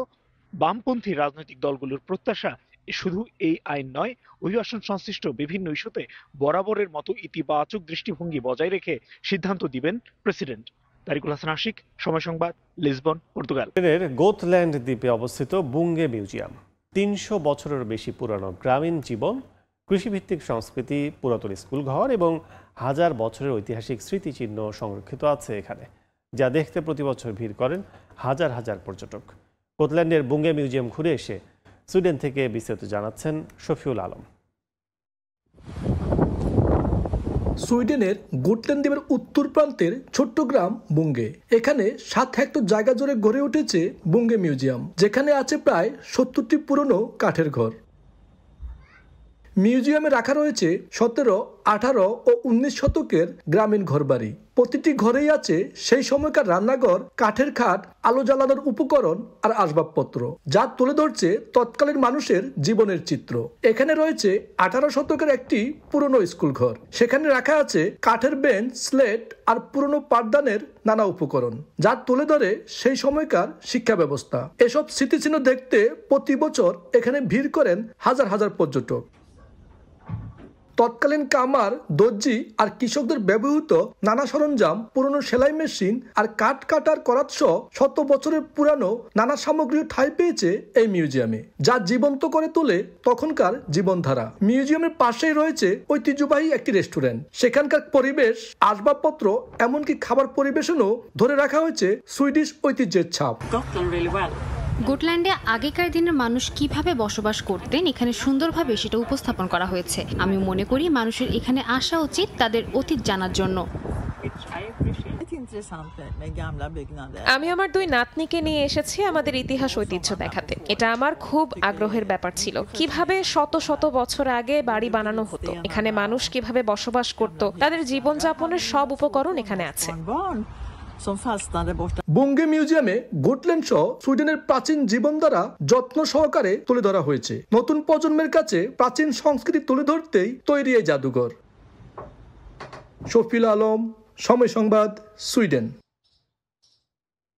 বামপন্থী রাজনৈতিক দলগুলোর প্রত্যাশা শুধু এই আইন নয়, অভিবাসন সংশ্লিষ্ট বিভিন্ন ইস্যুতে বরাবরের মতো ইতিবাচক দৃষ্টিভঙ্গি বজায় রেখে সিদ্ধান্ত দিবেন প্রেসিডেন্ট। তারিকুল হাসান আশিক, সময় সংবাদ, লিসবন, পর্তুগাল। গোথল্যান্ড দ্বীপে অবস্থিত বুঙ্গে মিউজিয়াম 300 বছরের বেশি পুরানো গ্রামীণ জীবন, কৃষিভিত্তিক সংস্কৃতি, পুরাতন স্কুলঘর এবং 1000 বছরের ঐতিহাসিক স্মৃতিচিহ্ন সংরক্ষিত আছে এখানে, যা দেখতে প্রতি বছর ভিড় করেন হাজার হাজার পর্যটক। গোথল্যান্ডের বুঙ্গে মিউজিয়াম ঘুরে এসে সুইডেন থেকে বিস্তারিত জানাচ্ছেন শফিউল আলম। সুইডেনের গোটল্যান্ড দ্বীপের উত্তর প্রান্তের ছোট্ট গ্রাম বুঙ্গে। এখানে 7 হেক্টর জায়গা জুড়ে গড়ে উঠেছে বুঙ্গে মিউজিয়াম, যেখানে আছে প্রায় 70টি পুরনো কাঠের ঘর। মিউজিয়ামে রাখা রয়েছে 17, 18 ও 19 শতকের গ্রামীণ ঘরবাড়ি। প্রতিটি ঘরেই আছে সেই সময়কার রান্নাঘর, কাঠের খাট, আলো জ্বালানোর উপকরণ আর আসবাবপত্র, যা তুলে ধরছে তৎকালীন মানুষের জীবনের চিত্র। এখানে রয়েছে 18 শতকের একটি পুরনো স্কুল ঘর। সেখানে রাখা আছে কাঠের বেঞ্চ, স্লেট আর পুরনো পাঠদানের নানা উপকরণ, যা তুলে ধরে সেই সময়কার শিক্ষা ব্যবস্থা। এসব স্মৃতিচিহ্ন দেখতে প্রতি বছর এখানে ভিড় করেন হাজার হাজার পর্যটক। তৎকালীন কামার, দর্জি আর কৃষকদের ব্যবহৃত নানা সরঞ্জাম, পুরনো সেলাই মেশিন আর কাঠ কাটার করাত সহ 100 বছরের পুরানো নানা সামগ্রী ঠাঁই পেয়েছে এই মিউজিয়ামে, যা জীবন্ত করে তোলে তখনকার জীবনধারা। মিউজিয়ামের পাশেই রয়েছে ঐতিহ্যবাহী একটি রেস্টুরেন্ট। সেখানকার পরিবেশ, আসবাবপত্র, এমনকি খাবার পরিবেশনও ধরে রাখা হয়েছে সুইডিশ ঐতিহ্যের ছাপ। গোটল্যান্ডে আগেকার দিনের মানুষ কিভাবে বসবাস করতেন এখানে সুন্দরভাবে সেটা উপস্থাপন করা হয়েছে। আমি মনে করি মানুষের এখানে আসা উচিত তাদের অতীত জানার জন্য। আমি আমার 2 নাতনিকে নিয়ে এসেছি আমাদের ইতিহাস ঐতিহ্য দেখাতে। এটা আমার খুব আগ্রহের ব্যাপার ছিল, কিভাবে শত শত বছর আগে বাড়ি বানানো হতো, এখানে মানুষ কিভাবে বসবাস করত, তাদের জীবনযাপনের সব উপকরণ এখানে আছে। বুঙ্গে মিউজিয়ামে গোটল্যান্ড সহ সুইডেনের প্রাচীন জীবনধারা যত্ন সহকারে তুলে ধরা হয়েছে। নতুন প্রজন্মের কাছে প্রাচীন সংস্কৃতি তুলে ধরতেই তৈরি এই জাদুঘর। শফিউল আলম, সময় সংবাদ, সুইডেন।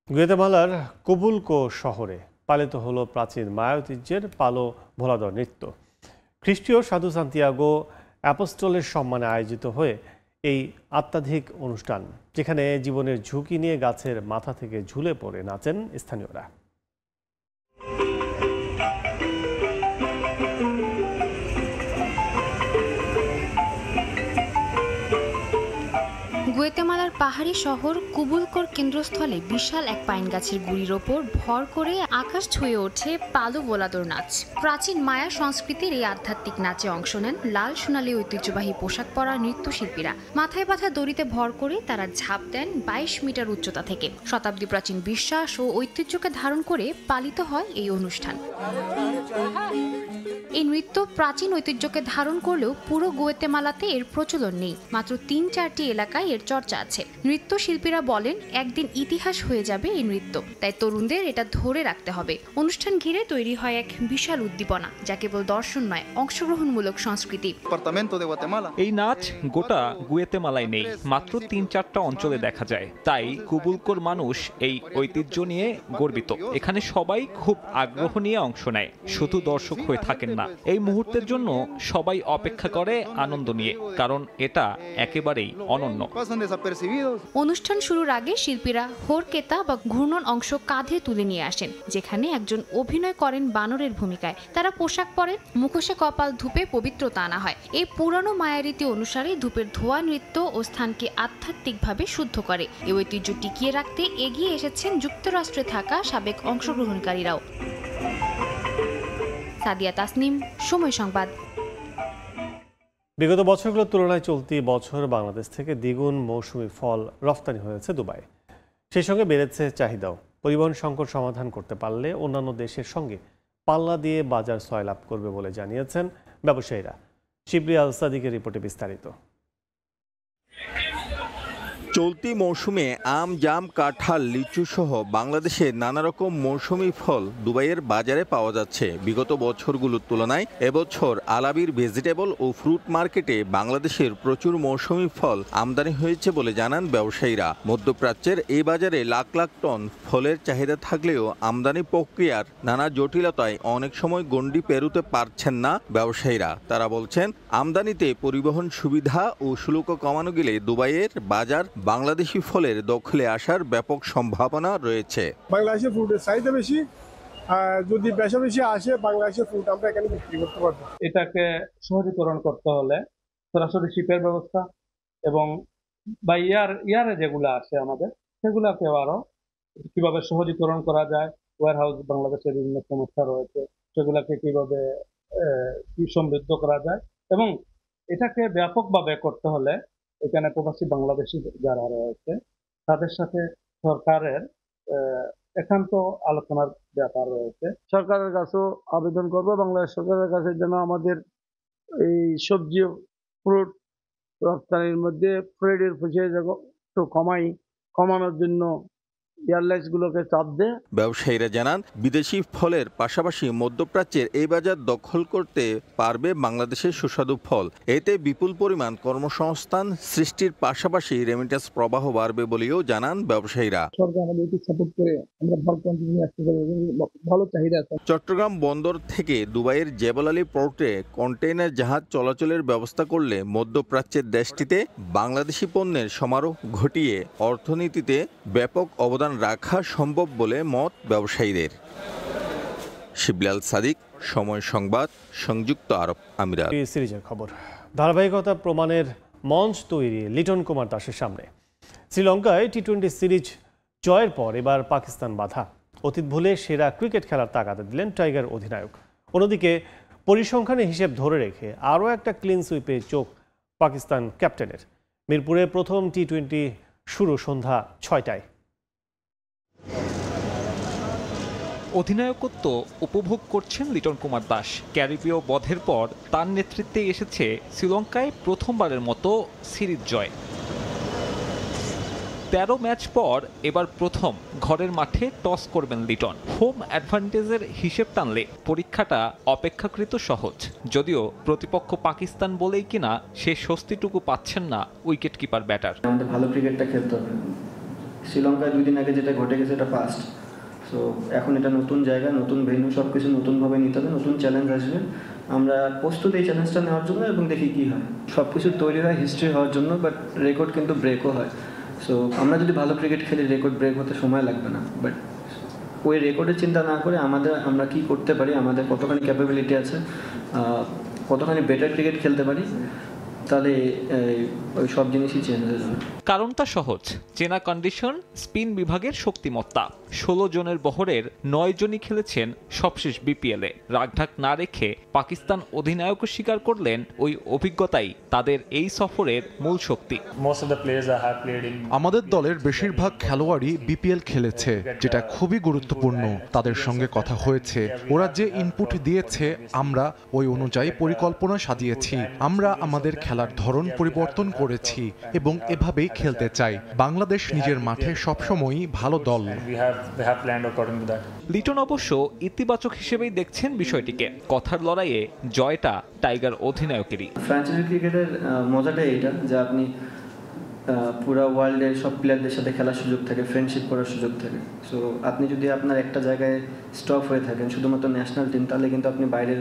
গুয়াতেমালার কোবুলকো শহরে পালিত হলো প্রাচীন মায়াঐতিহ্যের পালো ভোলাদর নৃত্য। খ্রিস্টীয় সাধু সান্তিয়াগো অ্যাপোস্টলের সম্মানে আয়োজিত হয়ে এই আত্মাধিক অনুষ্ঠান, যেখানে জীবনের ঝুঁকি নিয়ে গাছের মাথা থেকে ঝুলে পড়ে নাচেন স্থানীয়রা। গুয়েতেমালার পাহাড়ি শহর কুবুলকোর কেন্দ্রস্থলে বিশাল এক পাইন গাছের গুড়ির ওপর ভর করে আকাশ ছুঁয়ে ওঠে পালু ভোলাদোর নাচ। প্রাচীন মায়া সংস্কৃতির এই আধ্যাত্মিক নাচে অংশ নেন লাল সোনালী ঐতিহ্যবাহী পোশাক পরা নৃত্যশিল্পীরা। মাথায় বাঁধা দড়িতে ভর করে তারা ঝাঁপ দেন 22 মিটার উচ্চতা থেকে। শতাব্দী প্রাচীন বিশ্বাস ও ঐতিহ্যকে ধারণ করে পালিত হয় এই অনুষ্ঠান। এই নৃত্য প্রাচীন ঐতিহ্যকে ধারণ করলেও পুরো গুয়েতেমালাতে এর প্রচলন নেই। মাত্র 3-4টি এলাকায় এর চর্চা আছে। নৃত্যশিল্পীরা বলেন একদিন ইতিহাস হয়ে যাবে এই নৃত্য, তাই তরুণদের এটা ধরে রাখতে হবে। অনুষ্ঠান ঘিরে তৈরি হয় এক বিশাল উদ্দীপনা, যা কেবল দর্শন নয়, অংশগ্রহণমূলক সংস্কৃতি। এই নাচ গোটা গুয়েতেমালায় নেই, মাত্র 3-4টা অঞ্চলে দেখা যায়। তাই কুবুলকোর মানুষ এই ঐতিহ্য নিয়ে গর্বিত। এখানে সবাই খুব আগ্রহ নিয়ে অংশ নেয়, শুধু দর্শক হয়ে থাকেন না। এই মুহূর্তের জন্য সবাই অপেক্ষা করে আনন্দ নিয়ে, কারণ এটা একেবারেই অনন্য। অনুষ্ঠান শুরুর আগে শিল্পীরা হোরকেতা বা ঘূর্ণন অংশ কাঁধে তুলে নিয়ে আসেন, যেখানে একজন অভিনয় করেন বানরের ভূমিকায়। তারা পোশাক পরেন, মুখোশে কপাল ধুপে পবিত্রতা আনা হয়। এই পুরানো মায়ারীতি অনুসারে ধূপের ধোয়া নৃত্য ও স্থানকে আধ্যাত্মিকভাবে শুদ্ধ করে। এই ঐতিহ্য টিকিয়ে রাখতে এগিয়ে এসেছেন যুক্তরাষ্ট্রে থাকা সাবেক অংশগ্রহণকারীরাও। সাদিয়া তাসনিম, সময় সংবাদ। বিগত বছরগুলোর তুলনায় চলতি বছর বাংলাদেশ থেকে দ্বিগুণ মৌসুমি ফল রফতানি হয়েছে দুবাই। সেই সঙ্গে বেড়েছে চাহিদাও। পরিবহন সংকট সমাধান করতে পারলে অন্যান্য দেশের সঙ্গে পাল্লা দিয়ে বাজার সয়লাভ করবে বলে জানিয়েছেন ব্যবসায়ীরা। শিবলি আল সাদিকের রিপোর্টে বিস্তারিত। চলতি মৌসুমে আম, জাম, কাঁঠাল, লিচু সহ বাংলাদেশের নানা রকম মৌসুমি ফল দুবাইয়ের বাজারে পাওয়া যাচ্ছে। বিগত বছরগুলোর তুলনায় এবছর আলাবির ভেজিটেবল ও ফ্রুট মার্কেটে বাংলাদেশের প্রচুর মৌসুমি ফল আমদানি হয়েছে বলে জানান ব্যবসায়ীরা। মধ্যপ্রাচ্যের এই বাজারে লাখ লাখ টন ফলের চাহিদা থাকলেও আমদানি প্রক্রিয়ার নানা জটিলতায় অনেক সময় গণ্ডি পেরুতে পারছেন না ব্যবসায়ীরা। তারা বলছেন, আমদানিতে পরিবহন সুবিধা ও শুল্ক কমানো গেলে দুবাইয়ের বাজার বাংলাদেশি ফলের দখলে আসার ব্যাপক সম্ভাবনা রয়েছে। বাংলাদেশের ফ্রুটের চাহিদা বেশি, যদি বেশি আসে বাংলাদেশের ফ্রুট আমরা এখানে বিক্রি করতে পারবো। এটাকে সহজীকরণ করতে হলে সরাসরি শিপের ব্যবস্থা এবং বা ইয়ারে যেগুলো আসে আমাদের সেগুলোকে আরো কিভাবে সহজীকরণ করা যায়। ওয়ার হাউস বাংলাদেশের বিভিন্ন সমস্যা রয়েছে, সেগুলোকে কিভাবে সমৃদ্ধ করা যায় এবং এটাকে ব্যাপকভাবে করতে হলে এখানে প্রবাসী বাংলাদেশি যারা রয়েছে তাদের সাথে সরকারের একান্ত আলোচনার ব্যাপার রয়েছে। সরকারের কাছেও আবেদন করবো, বাংলাদেশ সরকারের কাছে যেন আমাদের এই সবজি ফ্রুট রপ্তানির মধ্যে ফ্রেডের একটু কমানোর জন্য এয়ারলাইন্সগুলোকে চাপ দেয়। ব্যবসায়ীরা জানান, বিদেশি ফলের পাশাপাশি মধ্যপ্রাচ্যের এই বাজার দখল করতে পারবে বাংলাদেশের সুস্বাদু ফল। এতে বিপুল পরিমাণ কর্মসংস্থান সৃষ্টির পাশাপাশি রেমিটেন্স প্রবাহ বাড়বে বলেও জানান ব্যবসায়ীরা। সরকার আমাদের সাপোর্ট করে আমরা ভালো চাহিদা আছে। চট্টগ্রাম বন্দর থেকে দুবাইয়ের জেবল আলী পোর্টে কন্টেইনার জাহাজ চলাচলের ব্যবস্থা করলে মধ্যপ্রাচ্যের দেশটিতে বাংলাদেশি পণ্যের সমারোহ ঘটিয়ে অর্থনীতিতে ব্যাপক অবদান রাখা সম্ভব বলে মত ব্যবসায়ীদের। শিবলাল সাদিক, সময় সংবাদ, সংযুক্ত আরব আমিরাত। সিরিজের খবর ধারাবাহিকতা প্রমাণের মঞ্চ তৈরি লিটন কুমার দাসের সামনে। শ্রীলঙ্কায় টি-20 সিরিজ জয়ের পর এবার পাকিস্তান বাধা। অতীত ভুলে সেরা ক্রিকেট খেলার তাগাদা দিলেন টাইগার অধিনায়ক। অন্যদিকে পরিসংখ্যানে হিসেব ধরে রেখে আরও একটা ক্লিন সুইপে চোখ পাকিস্তান ক্যাপ্টেনের। মিরপুরে প্রথম টি-20 শুরু সন্ধ্যা 6টায়। অধিনায়কত্ব উপভোগ করছেন লিটন কুমার দাস। ক্যারিবীয় বধের পর তার নেতৃত্বে এসেছে শ্রীলঙ্কায় প্রথমবারের মতো সিরিজ জয়। 13 ম্যাচ পর এবার প্রথম ঘরের মাঠে টস করবেন লিটন। হোম অ্যাডভান্টেজের হিসেব টানলে পরীক্ষাটা অপেক্ষাকৃত সহজ, যদিও প্রতিপক্ষ পাকিস্তান বলেই কিনা সে স্বস্তিটুকু পাচ্ছেন না উইকেট কিপার ব্যাটার। আমাদের ভালো ক্রিকেটটা খেলতে হবে। শ্রীলঙ্কায় 2 দিন আগে যেটা ঘটে গেছে এটা ফার্স্ট, সো এখন এটা নতুন জায়গা, নতুন ভেন্যু, সব কিছু নতুনভাবে নিতে হবে, নতুন চ্যালেঞ্জ আসবে। আমরা প্রস্তুত এই চ্যালেঞ্জটা নেওয়ার জন্য এবং দেখি কী হয়। সব কিছু তৈরি হয় হিস্ট্রি হওয়ার জন্য, বাট রেকর্ড কিন্তু ব্রেকও হয়। সো আমরা যদি ভালো ক্রিকেট খেলি রেকর্ড ব্রেক হতে সময় লাগবে না, বাট ওই রেকর্ডের চিন্তা না করে আমরা কি করতে পারি, আমাদের কতখানি ক্যাপাবিলিটি আছে, কতখানি বেটার ক্রিকেট খেলতে পারি, তাহলে ওই সব জিনিসই চেঞ্জ হয়ে যাবে। কারণটা সহজ, চেনা কন্ডিশন, স্পিন বিভাগের শক্তিমত্তা। 16 জনের বহরের 9 জনই খেলেছেন সবশেষ বিপিএলে। রাগঢাক না রেখে পাকিস্তান অধিনায়কও স্বীকার করলেন ওই অভিজ্ঞতাই তাদের এই সফরের মূল শক্তি। আমাদের দলের বেশিরভাগ খেলোয়াড়ই বিপিএল খেলেছে, যেটা খুবই গুরুত্বপূর্ণ। তাদের সঙ্গে কথা হয়েছে, ওরা যে ইনপুট দিয়েছে আমরা ওই অনুযায়ী পরিকল্পনা সাজিয়েছি। আমরা আমাদের খেলার ধরন পরিবর্তন করেছি এবং এভাবেই খেলতে চাই। বাংলাদেশ নিজের মাঠে সবসময়ই ভালো দল। লিটন অবশ্য ইতিবাচক হিসেবেই দেখছেন বিষয়টিকে। কথার লড়াইয়ে জয়টা টাইগার অধিনায়কেরই। ফ্র্যাঞ্চাইজি ক্রিকেটের মজাটাই এটা যে আপনি পুরো ওয়ার্ল্ডের সব প্লেয়ারদের সাথে খেলার সুযোগ থাকে, ফ্রেন্ডশিপ করার সুযোগ থাকে। সো আপনি যদি আপনার একটা জায়গায় স্টপ হয়ে থাকেন শুধুমাত্র ন্যাশনাল টিম, তাহলে কিন্তু আপনি বাইরের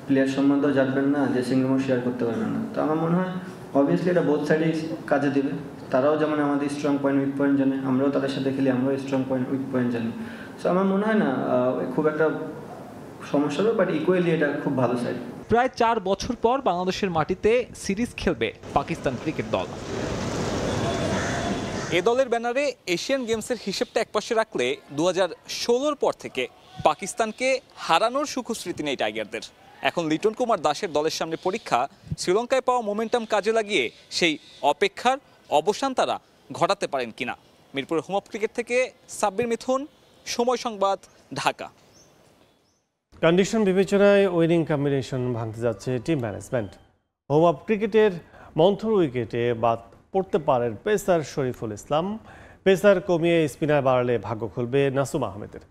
প্লেয়ার সম্বন্ধেও জানবেন না, যে সিঙ্গমও শেয়ার করতে পারবেন না। তো আমার মনে হয় অবভিয়াসলি এটা বোথ সাইডেই কাজে দিবে। তারাও যেমন আমাদের স্ট্রং পয়েন্ট উইক পয়েন্ট জানে, আমরাও তাদের সাথে খেলি, আমরাও স্ট্রং পয়েন্ট উইক পয়েন্ট জানি। সো আমার মনে হয় না খুব একটা সমস্যা হবে, বাট ইকুয়ালি এটা খুব ভালো সাইড। প্রায় 4 বছর পর বাংলাদেশের মাটিতে সিরিজ খেলবে পাকিস্তান ক্রিকেট দল। এ দলের ব্যানারে এশিয়ান গেমসের হিসেবটা একপাশে রাখলে 2016 পর থেকে পাকিস্তানকে হারানোর সুখস্মৃতি নেই টাইগারদের। এখন লিটন কুমার দাসের দলের সামনে পরীক্ষা, শ্রীলঙ্কায় পাওয়া মোমেন্টাম কাজে লাগিয়ে সেই অপেক্ষার অবসান তারা ঘটাতে পারেন কিনা। মিরপুর হোম অফ ক্রিকেট থেকে সাব্বির মিথুন, সময় সংবাদ, ঢাকা। কন্ডিশন বিবেচনায় উইনিং কম্বিনেশন ভাঙতে যাচ্ছে টিম ম্যানেজমেন্ট। হোম অফ ক্রিকেটের মন্থর উইকেটে বাদ পড়তে পারেন পেসার শরীফুল ইসলাম। পেসার কমিয়ে স্পিনার বাড়ালে ভাগ্য খুলবে নাসুম আহমেদের।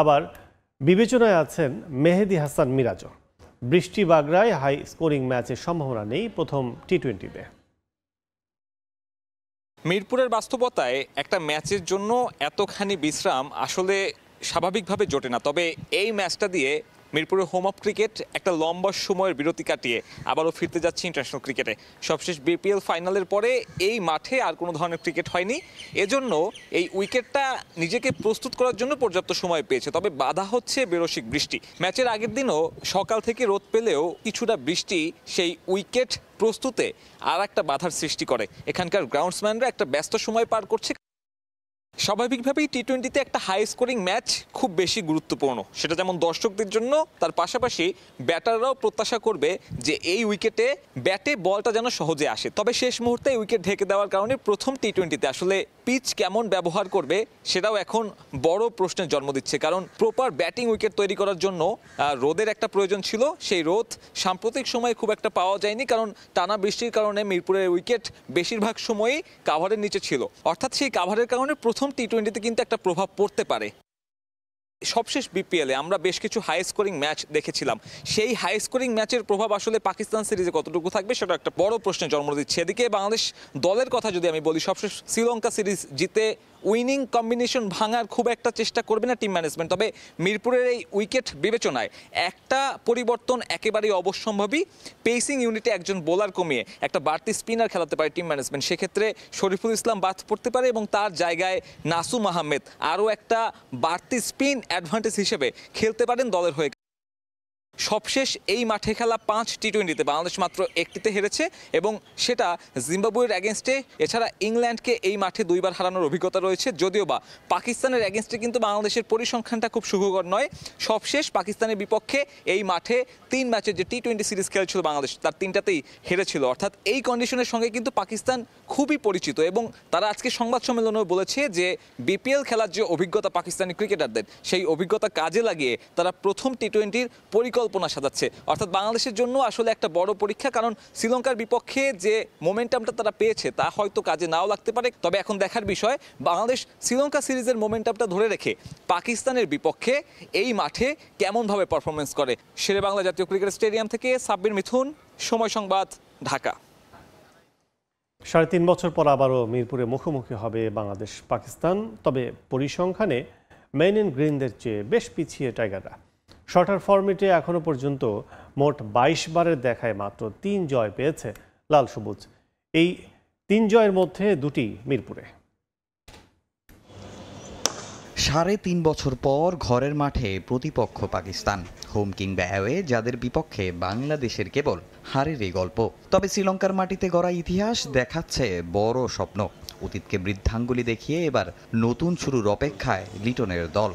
আবার বিবেচনায় আছেন মেহেদি হাসান মিরাজও। বৃষ্টি বাগড়ায় হাই স্কোরিং ম্যাচের সম্ভাবনা নেই প্রথম টি20তে। মিরপুরের বাস্তবতায় একটা ম্যাচের জন্য এতখানি বিশ্রাম আসলে স্বাভাবিকভাবে জোটে না। তবে এই ম্যাচটা দিয়ে মিরপুরের হোম অফ ক্রিকেট একটা লম্বা সময়ের বিরতি কাটিয়ে আবারও ফিরতে যাচ্ছে ইন্টারন্যাশনাল ক্রিকেটে। সবশেষ বিপিএল ফাইনালের পরে এই মাঠে আর কোনো ধরনের ক্রিকেট হয়নি, এজন্য এই উইকেটটা নিজেকে প্রস্তুত করার জন্য পর্যাপ্ত সময় পেয়েছে। তবে বাধা হচ্ছে বেরসিক বৃষ্টি। ম্যাচের আগের দিনও সকাল থেকে রোদ পেলেও কিছুটা বৃষ্টি সেই উইকেট প্রস্তুতে আর একটা বাধার সৃষ্টি করে। এখানকার গ্রাউন্ডসম্যানরা একটা ব্যস্ত সময় পার করছে। স্বাভাবিকভাবেই টি20তে একটা হাই স্কোরিং ম্যাচ খুব বেশি গুরুত্বপূর্ণ, সেটা যেমন দর্শকদের জন্য, তার পাশাপাশি ব্যাটাররাও প্রত্যাশা করবে যে এই উইকেটে ব্যাটে বলটা যেন সহজে আসে। তবে শেষ মুহূর্তে উইকেট ঢেকে দেওয়ার কারণে প্রথম টি20তে আসলে পিচ কেমন ব্যবহার করবে সেটাও এখন বড় প্রশ্নের জন্ম দিচ্ছে। কারণ প্রপার ব্যাটিং উইকেট তৈরি করার জন্য রোদের একটা প্রয়োজন ছিল, সেই রোদ সাম্প্রতিক সময়ে খুব একটা পাওয়া যায়নি, কারণ টানা বৃষ্টির কারণে মিরপুরের উইকেট বেশিরভাগ সময়ই কাভারের নিচে ছিল। অর্থাৎ সেই কাভারের কারণে প্রথম টি20তে কিন্তু একটা প্রভাব পড়তে পারে। সবশেষ বিপিএলে আমরা বেশ কিছু হাই স্কোরিং ম্যাচ দেখেছিলাম, সেই হাই স্কোরিং ম্যাচের প্রভাব আসলে পাকিস্তান সিরিজে কতটুকু থাকবে সেটা একটা বড় প্রশ্নের জন্ম দিচ্ছে। এদিকে বাংলাদেশ দলের কথা যদি আমি বলি, সবশেষ শ্রীলঙ্কা সিরিজ জিতে উইনিং কম্বিনেশন ভাঙার খুব একটা চেষ্টা করবে না টিম ম্যানেজমেন্ট। তবে মিরপুরের এই উইকেট বিবেচনায় একটা পরিবর্তন একেবারেই অবশ্যম্ভাবী। পেসিং ইউনিটে একজন বোলার কমিয়ে একটা বাড়তি স্পিনার খেলাতে পারে টিম ম্যানেজমেন্ট। সেক্ষেত্রে শরীফুল ইসলাম বাদ পড়তে পারে এবং তার জায়গায় নাসুম আহমেদ আরও একটা বাড়তি স্পিন অ্যাডভান্টেজ হিসেবে খেলতে পারেন দলের হয়ে। সবশেষ এই মাঠে খেলা 5 টি20তে বাংলাদেশ মাত্র একটিতে হেরেছে এবং সেটা জিম্বাবুয়ের অ্যাগেনস্টে। এছাড়া ইংল্যান্ডকে এই মাঠে 2 বার হারানোর অভিজ্ঞতা রয়েছে, যদিও বা পাকিস্তানের অ্যাগেনস্টে কিন্তু বাংলাদেশের পরিসংখ্যানটা খুব সুখকর নয়। সবশেষ পাকিস্তানের বিপক্ষে এই মাঠে 3 ম্যাচের যে টি20 সিরিজ খেলেছিল বাংলাদেশ, তার 3টাতেই হেরেছিল। অর্থাৎ এই কন্ডিশনের সঙ্গে কিন্তু পাকিস্তান খুবই পরিচিত এবং তারা আজকে সংবাদ সম্মেলনেও বলেছে যে বিপিএল খেলার যে অভিজ্ঞতা পাকিস্তানি ক্রিকেটারদের, সেই অভিজ্ঞতা কাজে লাগিয়ে তারা প্রথম টি20র পরিকল্পনা সাজাচ্ছে। অর্থাৎ বাংলাদেশের জন্য আসলে একটা বড় পরীক্ষা, কারণ শ্রীলঙ্কার বিপক্ষে যে মোমেন্টামটা তারা পেয়েছে তা হয়তো কাজে নাও লাগতে পারে। তবে এখন দেখার বিষয় বাংলাদেশ শ্রীলঙ্কা সিরিজের মোমেন্টামটা ধরে রেখে পাকিস্তানের বিপক্ষে এই মাঠে কেমনভাবে পারফরমেন্স করে। শেরে বাংলা জাতীয় ক্রিকেট স্টেডিয়াম থেকে সাব্বির মিথুন, সময় সংবাদ, ঢাকা। 3.5 বছর পর আবারও মিরপুরে মুখোমুখি হবে বাংলাদেশ পাকিস্তান। তবে পরিসংখ্যানে মেন ইন গ্রিনদের চেয়ে বেশ পিছিয়ে টাইগাররা। শর্টার ফরম্যাটে এখনও পর্যন্ত মোট 22 বারের দেখায় মাত্র 3 জয় পেয়েছে লাল সবুজ। এই 3 জয়ের মধ্যে 2টি মিরপুরে। 3.5 বছর পর ঘরের মাঠে প্রতিপক্ষ পাকিস্তান। হোম কিংবা অ্যাওয়ে যাদের বিপক্ষে বাংলাদেশের কেবল হারের এই গল্প। তবে শ্রীলঙ্কার মাটিতে গড়া ইতিহাস দেখাচ্ছে বড় স্বপ্ন। অতীতকে বৃদ্ধাঙ্গুলি দেখিয়ে এবার নতুন শুরুর অপেক্ষায় লিটনের দল।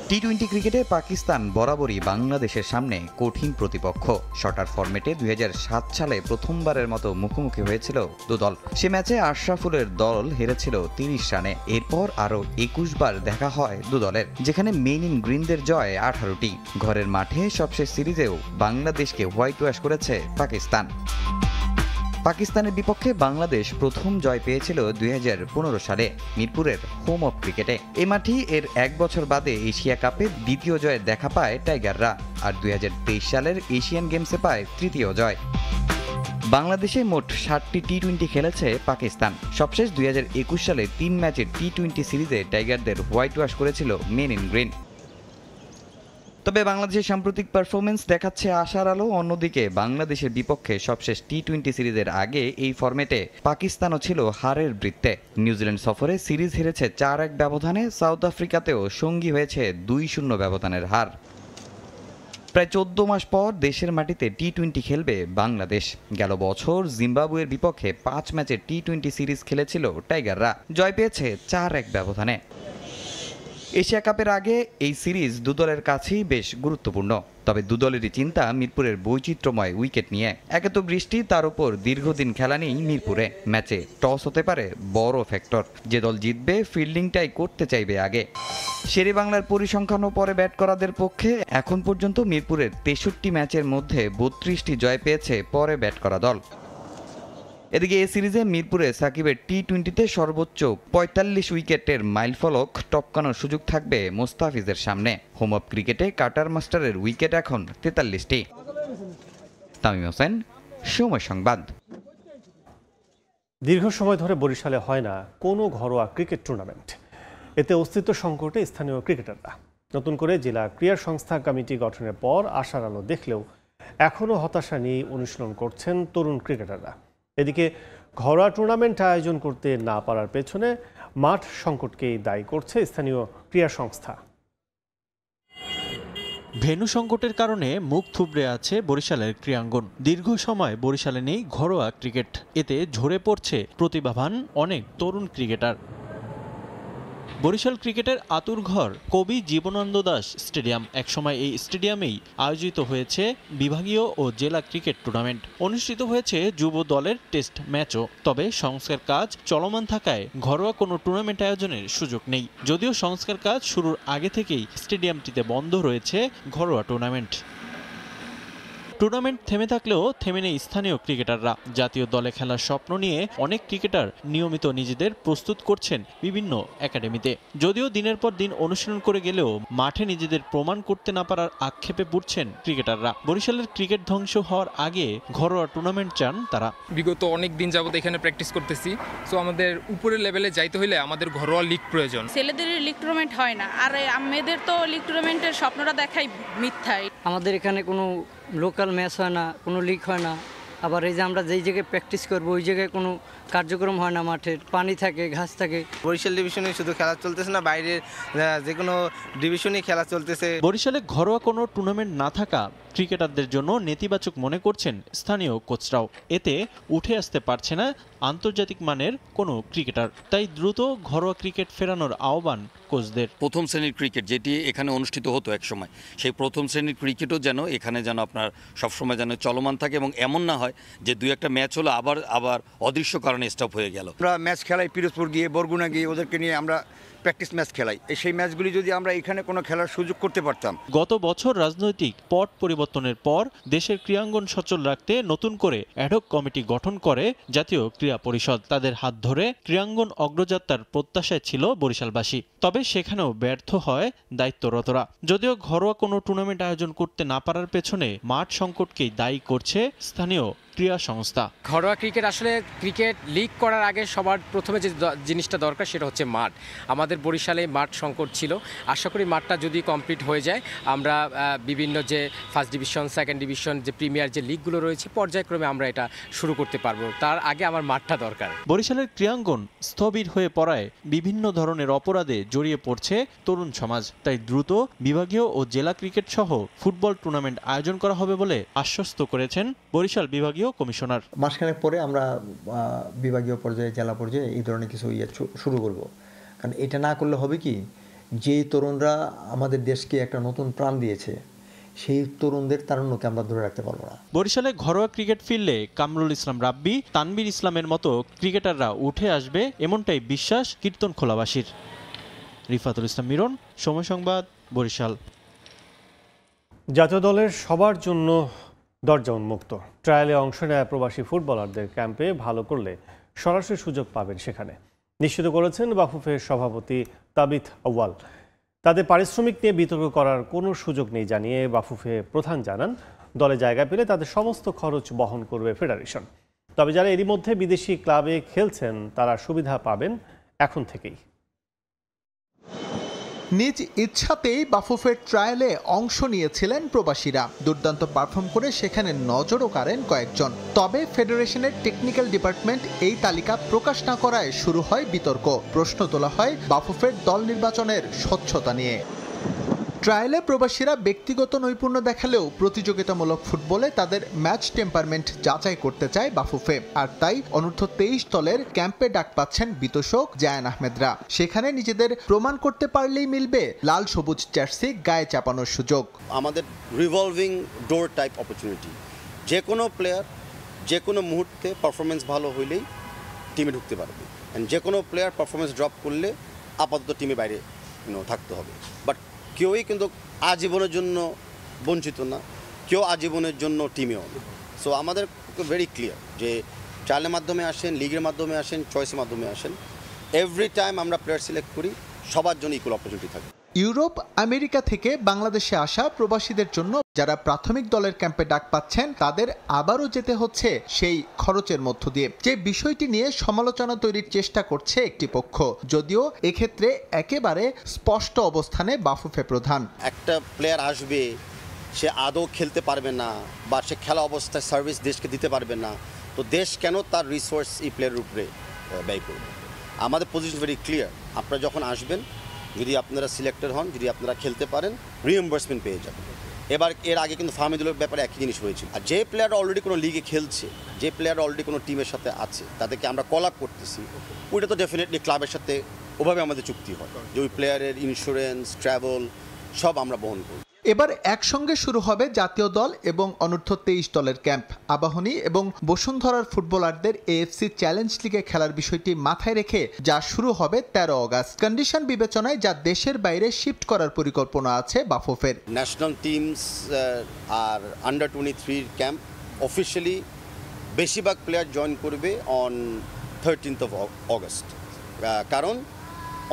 টি-20 ক্রিকেটে পাকিস্তান বরাবরই বাংলাদেশের সামনে কঠিন প্রতিপক্ষ। শর্টার ফরম্যাটে 2007 সালে প্রথমবারের মতো মুখোমুখি হয়েছিল দুদল। সে ম্যাচে আশরাফুলের দল হেরেছিল 30 রানে। এরপর আরও 21 বার দেখা হয় দুদলের, যেখানে মেন ইন গ্রিনদের জয় 18টি। ঘরের মাঠে সবশেষ সিরিজেও বাংলাদেশকে হোয়াইট ওয়াশ করেছে পাকিস্তান। পাকিস্তানের বিপক্ষে বাংলাদেশ প্রথম জয় পেয়েছিল 2015 সালে মিরপুরের হোম অফ ক্রিকেটে। এই মাঠেই এর 1 বছর বাদে এশিয়া কাপে দ্বিতীয় জয়ের দেখা পায় টাইগাররা, আর 2023 সালের এশিয়ান গেমসে পায় তৃতীয় জয়। বাংলাদেশে মোট 60টি টি-20 খেলেছে পাকিস্তান। সবশেষ 2021 সালে 3 ম্যাচের টি-20 সিরিজে টাইগারদের হোয়াইট ওয়াশ করেছিল মেন ইন গ্রিন। তবে বাংলাদেশের সাম্প্রতিক পারফরমেন্স দেখাচ্ছে আশার আলো। অন্যদিকে বাংলাদেশের বিপক্ষে সবশেষ টি-20 সিরিজের আগে এই ফরম্যাটে পাকিস্তানও ছিল হারের বৃত্তে। নিউজিল্যান্ড সফরে সিরিজ হেরেছে 4-1 ব্যবধানে। সাউথ আফ্রিকাতেও সঙ্গী হয়েছে 2-0 ব্যবধানের হার। প্রায় 14 মাস পর দেশের মাটিতে টি-20 খেলবে বাংলাদেশ। গেল বছর জিম্বাবুয়ের বিপক্ষে 5 ম্যাচের টি-20 সিরিজ খেলেছিল টাইগাররা, জয় পেয়েছে 4-1 ব্যবধানে। এশিয়া কাপের আগে এই সিরিজ দুদলের কাছেই বেশ গুরুত্বপূর্ণ। তবে দুদলেরই চিন্তা মিরপুরের বৈচিত্র্যময় উইকেট নিয়ে। একে তো বৃষ্টি, তার উপর দীর্ঘদিন খেলা নেই মিরপুরে। ম্যাচে টস হতে পারে বড় ফ্যাক্টর। যে দল জিতবে ফিল্ডিংটাই করতে চাইবে আগে। শেরেবাংলার পরিসংখ্যানও পরে ব্যাট করাদের পক্ষে। এখন পর্যন্ত মিরপুরের 63 ম্যাচের মধ্যে 32টি জয় পেয়েছে পরে ব্যাট করা দল। এদিকে এই সিরিজে মিরপুরে সাকিবের টি-20তে সর্বোচ্চ 45 উইকেটের মাইলফলক টপকানোর সুযোগ থাকবে মোস্তাফিজের সামনে। হোম অফ ক্রিকেটে কাটার মাস্টারের উইকেট এখন 43টি। তামিম হোসেন, সময় সংবাদ। দীর্ঘ সময় ধরে বরিশালে হয় না কোনো ঘরোয়া ক্রিকেট টুর্নামেন্ট। এতে অস্তিত্ব সংকটে স্থানীয় ক্রিকেটাররা। নতুন করে জেলা ক্রীড়া সংস্থা কমিটি গঠনের পর আশার আলো দেখলেও এখনও হতাশা নিয়ে অনুশীলন করছেন তরুণ ক্রিকেটাররা। এদিকে ঘরোয়া টুর্নামেন্ট আয়োজন করতে না পারার পেছনে মাঠ সংকটকেই দায়ী করছে স্থানীয় ক্রীড়া সংস্থা। ভেন্যু সংকটের কারণে মুখ থুবড়ে আছে বরিশালের ক্রীড়াঙ্গন। দীর্ঘ সময় বরিশালে নেই ঘরোয়া ক্রিকেট। এতে ঝরে পড়ছে প্রতিভাবান অনেক তরুণ ক্রিকেটার। বরিশাল ক্রিকেটের আতুরঘর কবি জীবনানন্দ দাস স্টেডিয়াম। একসময় এই স্টেডিয়ামেই আয়োজিত হয়েছে বিভাগীয় ও জেলা ক্রিকেট টুর্নামেন্ট। অনুষ্ঠিত হয়েছে যুব দলের টেস্ট ম্যাচও। তবে সংস্কার কাজ চলমান থাকায় ঘরোয়া কোনো টুর্নামেন্ট আয়োজনের সুযোগ নেই। যদিও সংস্কার কাজ শুরুর আগে থেকেই স্টেডিয়ামটিতে বন্ধ রয়েছে ঘরোয়া টুর্নামেন্ট। টুর্নামেন্ট থেমে থাকলেও থেমে নেই স্থানীয় ক্রিকেটাররা। জাতীয় দলে খেলার স্বপ্ন নিয়ে অনেক ক্রিকেটার নিয়মিত নিজেদের প্রস্তুত করছেন বিভিন্ন একাডেমিতে। যদিও দিনের পর দিন অনুশীলন করে গেলেও মাঠে নিজেদের প্রমাণ করতে না পারার আক্ষেপে পড়ছেন ক্রিকেটাররা। বরিশালের ক্রিকেট ধ্বংস হওয়ার আগে ঘরোয়া টুর্নামেন্ট চান তারা। বিগত অনেক দিন যাবত এখানে প্র্যাকটিস করতেছি, সো আমাদের উপরের লেভেলে যাইতে হলে আমাদের ঘরোয়া লিগ প্রয়োজন। ছেলেদের লিগ টুর্নামেন্ট হয় না, আর মেয়েদের তো লিগ টুর্নামেন্টের স্বপ্নটা দেখাই মিথ্যাই। আমাদের এখানে কোনো লোকাল ম্যাচ হয় না, কোনো লিগ হয় না। আবার এই যে আমরা যেই জায়গায় প্র্যাকটিস করবো ওই জায়গায় কোনো কার্যক্রম হয় না। মাঠের পানি থাকে, ঘাস থাকে। বরিশাল ডিভিশনে শুধু খেলা চলতেছে না, বাইরের যে কোনো ডিভিশনে খেলা চলতেছে। বরিশালে ঘরোয়া কোনো টুর্নামেন্ট না থাকা ক্রিকেটারদের জন্য নেতিবাচক মনে করছেন স্থানীয় কোচরাও। এতে উঠে আসতে পারছে না আন্তর্জাতিক মানের কোনো ক্রিকেটার। তাই দ্রুত ঘরোয়া ক্রিকেট ফেরানোর আহ্বান কোচদের। প্রথম শ্রেণীর ক্রিকেট যেটি এখানে অনুষ্ঠিত হতো একসময়, সেই প্রথম শ্রেণীর ক্রিকেটও যেন এখানে যেন আপনার সবসময় যেন চলমান থাকে, এবং এমন না হয় যে 2-1টা ম্যাচ হলো আবার অদৃশ্য কারণে স্টপ হয়ে গেল। আমরা ম্যাচ খেলাই পিরোজপুর গিয়ে, বরগুনা গিয়ে, ওদেরকে নিয়ে আমরা প্র্যাকটিস ম্যাচ খেলাই। সেই ম্যাচগুলি যদি আমরা এখানে কোনো খেলার সুযোগ করতে পারতাম। গত বছর রাজনৈতিক পট পরিবর্তনের পর দেশের ক্রীড়াঙ্গন সচল রাখতে নতুন করে অ্যাডহক কমিটি গঠন করে জাতীয় ক্রীড়া পরিষদ। তাদের হাত ধরে ক্রীড়াঙ্গন অগ্রযাত্রার প্রত্যাশায় ছিল বরিশালবাসী। তবে সেখানেও ব্যর্থ হয় দায়িত্বরতরা। যদিও ঘরোয়া কোনো টুর্নামেন্ট আয়োজন করতে না পারার পেছনে মাঠ সংকটকেই দায়ী করছে স্থানীয় ক্রীড়া সংস্থা। ঘরোয়া ক্রিকেট আসলে ক্রিকেট লিগ করার আগে সবার প্রথমে যে জিনিসটা দরকার সেটা হচ্ছে মাঠ। আমাদের বরিশালে মাঠ সংকট ছিল, আশা করি মাঠটা যদি কমপ্লিট হয়ে যায় আমরা বিভিন্ন যে ফার্স্ট ডিভিশন, সেকেন্ড ডিভিশন, যে প্রিমিয়ার যে লিগগুলো রয়েছে পর্যায়ক্রমে আমরা এটা শুরু করতে পারবো। তার আগে আমার মাঠটা দরকার। বরিশালের ক্রীড়াঙ্গন স্থবির হয়ে পড়ায় বিভিন্ন ধরনের অপরাধে জড়িয়ে পড়ছে তরুণ সমাজ। তাই দ্রুত বিভাগীয় ও জেলা ক্রিকেট সহ ফুটবল টুর্নামেন্ট আয়োজন করা হবে বলে আশ্বস্ত করেছেন বরিশাল বিভাগীয় কমিশনার। মাসখানেক পরে আমরা বিভাগীয় পর্যায়ে, জেলা পর্যায়ে এই ধরনের কিছু শুরু করব। কারণ এটা না করলে হবে কি, যে তরুণরা আমাদের দেশকে একটা নতুন প্রাণ দিয়েছে সেই তরুণদের তারুণ্যকে আমরা ধরে রাখতে পারবো না। বরিশালে ঘরোয়া ক্রিকেট ফিল্ডে কামরুল ইসলাম রাব্বি, তানভীর ইসলামের মতো ক্রিকেটাররা উঠে আসবে, এমনটাই বিশ্বাস কীর্তনখোলাবাসীর। রিফাতুল ইসলাম মিরন, সময় সংবাদ, বরিশাল। জাতীয় দলের সবার জন্য দরজা উন্মুক্ত। ট্রায়ালে অংশ নেওয়া প্রবাসী ফুটবলারদের ক্যাম্পে ভালো করলে সরাসরি সুযোগ পাবেন সেখানে, নিশ্চিত করেছেন বাফুফের সভাপতি তাবিথ আউয়াল। তাদের পারিশ্রমিক নিয়ে বিতর্ক করার কোনো সুযোগ নেই জানিয়ে বাফুফে প্রধান জানান, দলে জায়গা পেলে তাদের সমস্ত খরচ বহন করবে ফেডারেশন। তবে যারা এরই মধ্যে বিদেশি ক্লাবে খেলছেন তারা সুবিধা পাবেন এখন থেকেই। নিজ ইচ্ছাতেই বাফুফের ট্রায়ালে অংশ নিয়েছিলেন প্রবাসীরা। দুর্দান্ত পারফর্ম করে সেখানে নজরও কাড়েন কয়েকজন। তবে ফেডারেশনের টেকনিক্যাল ডিপার্টমেন্ট এই তালিকা প্রকাশ না করায় শুরু হয় বিতর্ক। প্রশ্ন তোলা হয় বাফুফের দল নির্বাচনের স্বচ্ছতা নিয়ে। ট্রায়ালে প্রবাসীরা ব্যক্তিগত নৈপুণ্য দেখালেও প্রতিযোগিতামূলক ফুটবলে তাদের ম্যাচ টেম্পারমেন্ট যাচাই করতে চায় বাফুফে। আর তাই অনূর্ধ্ব 23 দলের ক্যাম্পে ডাক পাচ্ছেন বিতোষক জায়ান আহমেদরা। সেখানে নিজেদের প্রমাণ করতে পারলেই মিলবে লাল সবুজ জার্সি গায়ে চাপানোর সুযোগ। আমাদের রিভলভিং ডোর টাইপ অপরচুনিটি, যে কোনো প্লেয়ার যে কোনো মুহূর্তে পারফরমেন্স ভালো হইলেই টিমে ঢুকতে পারবে। যে কোনো প্লেয়ার পারফরমেন্স ড্রপ করলে আপাতত টিমে বাইরে থাকতে হবে। বাট কেউই কিন্তু আজীবনের জন্য বঞ্চিত না, কেউ আজীবনের জন্য টিমেও না। সো আমাদের ভেরি ক্লিয়ার যে ট্রায়ালের মাধ্যমে আসেন, লিগের মাধ্যমে আসেন, চয়েসের মাধ্যমে আসেন, এভরি টাইম আমরা প্লেয়ার সিলেক্ট করি, সবার জন্য ইকুয়াল অপরচুনিটি থাকে। ইউরোপ, আমেরিকা থেকে বাংলাদেশে আসা প্রবাসীদের জন্য যারা প্রাথমিক দলের ক্যাম্পে ডাক পাচ্ছেন তাদের আবারও যেতে হচ্ছে সেই খরচের মধ্য দিয়ে। যে বিষয়টি নিয়ে সমালোচনা তৈরির চেষ্টা করছে একটি পক্ষ, যদিও এক্ষেত্রে একেবারে স্পষ্ট অবস্থানে বাফুফে প্রধান। একটা প্লেয়ার আসবে, সে আদৌ খেলতে পারবে না বা সে খেলা অবস্থায় সার্ভিস দেশকে দিতে পারবে না, তো দেশ কেন তার রিসোর্স এই প্লেয়ারের উপরে ব্যয় করবে? আমাদের পজিশন ভেরি ক্লিয়ার। আপনারা যখন আসবেন, যদি আপনারা সিলেক্টেড হন, যদি আপনারা খেলতে পারেন, রিএম্বার্সমেন্ট পেয়ে যাবেন। এর আগে কিন্তু ফাহমিদুলের ব্যাপারে একই জিনিস হয়েছিল। আর যে প্লেয়ার অলরেডি কোনো লিগে খেলছে, যে প্লেয়ার অলরেডি কোনো টিমের সাথে আছে, তাদেরকে আমরা কল আপ করতেছি, ওইটা তো ডেফিনেটলি ক্লাবের সাথে ওভাবে আমাদের চুক্তি হয় যে ওই প্লেয়ারের ইন্স্যুরেন্স, ট্রাভেল সব আমরা বহন করি। এবার একসঙ্গে শুরু হবে জাতীয় দল এবং অনূর্ধ্ব 23 দলের ক্যাম্প। আবাহনী এবং বসুন্ধরার ফুটবলারদের এএফসি চ্যালেঞ্জ লিগে খেলার বিষয়টি মাথায় রেখে যা শুরু হবে 13 আগস্ট। কন্ডিশন বিবেচনায় যা দেশের বাইরে শিফট করার পরিকল্পনা আছে বাফুফের। ন্যাশনাল টিমস আর আন্ডার 23 ক্যাম্প অফিসিয়ালি বেশিরভাগ প্লেয়ার জয়েন করবে অন 13th of August, কারণ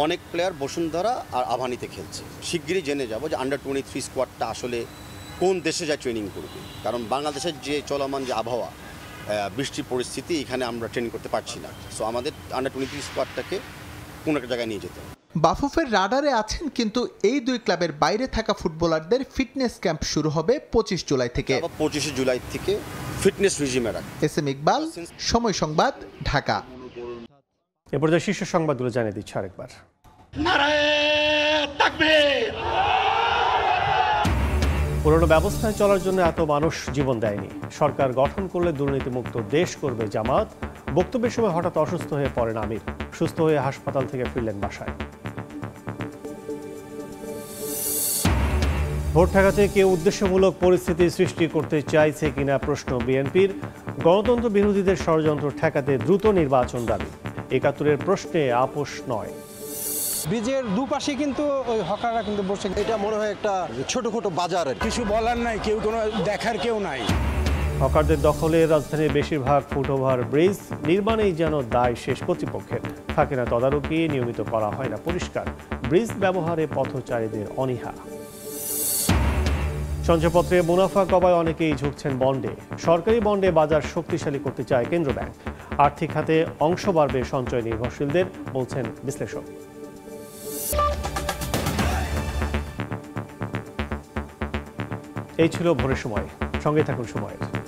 অনেক প্লেয়ার বসুন্ধরা আর আবাহনীতে খেলছে। শিগগিরই জেনে যাব যে আন্ডার 23 স্কোয়াডটা আসলে কোন দেশে যা ট্রেনিং করবে, কারণ বাংলাদেশের যে চলমান যে আবহাওয়া, বৃষ্টির পরিস্থিতি, এখানে আমরা ট্রেনিং করতে পারছি না। সো আমাদের আন্ডার 23 স্কোয়াডটাকে কোনো একটা জায়গায় নিয়ে যেতে হবে। বাফুফের রাডারে আছেন, কিন্তু এই দুই ক্লাবের বাইরে থাকা ফুটবলারদের ফিটনেস ক্যাম্প শুরু হবে 25 জুলাই থেকে। 25 জুলাই থেকে ফিটনেস রিজিমে রাখবে। এসএম ইকবাল, সময় সংবাদ, ঢাকা। এ পর্যায়ে শীর্ষ সংবাদগুলো জানিয়ে দিচ্ছি আরেকবার। পুরনো ব্যবস্থায় চলার জন্য এত মানুষ জীবন দেয়নি। সরকার গঠন করলে দুর্নীতিমুক্ত দেশ করবে জামাত। বক্তব্যের সময় হঠাৎ অসুস্থ হয়ে পড়েন আমির, সুস্থ হয়ে হাসপাতাল থেকে ফিরলেন বাসায়। ভোট ঠেকাতে কেউ উদ্দেশ্যমূলক পরিস্থিতি সৃষ্টি করতে চাইছে কিনা প্রশ্ন বিএনপির। গণতন্ত্র বিরোধীদের ষড়যন্ত্র ঠেকাতে দ্রুত নির্বাচন দাবি। ৭১-এর প্রশ্নে আপোষ নয়। ব্রিজের দুপাশে কিন্তু ওই হকাররা কিন্তু বসে, এটা মনে হয় একটা ছোটখাটো বাজার, কিছু বলার নাই, কেউ কোনো দেখার কেউ নাই। হকারদের দখলে রাজধানীর বেশিরভাগ ফুটওভার ব্রিজ নির্মাণেই যেন দায় শেষ কর্তৃপক্ষের। থাকে না তদারকি, নিয়মিত করা হয় না পরিষ্কার। ব্রিজ ব্যবহারে পথচারীদের অনীহা। সঞ্চয়পত্রে মুনাফা কমায় অনেকেই ঝুঁকছেন বন্ডে। সরকারি বন্ডে বাজার শক্তিশালী করতে চায় কেন্দ্র ব্যাংক। আর্থিক খাতে অংশ বাড়বে সঞ্চয় নির্ভরশীলদের, বলছেন বিশ্লেষক। এই ছিল ভোরের সময়। সঙ্গে থাকুন সময়ের।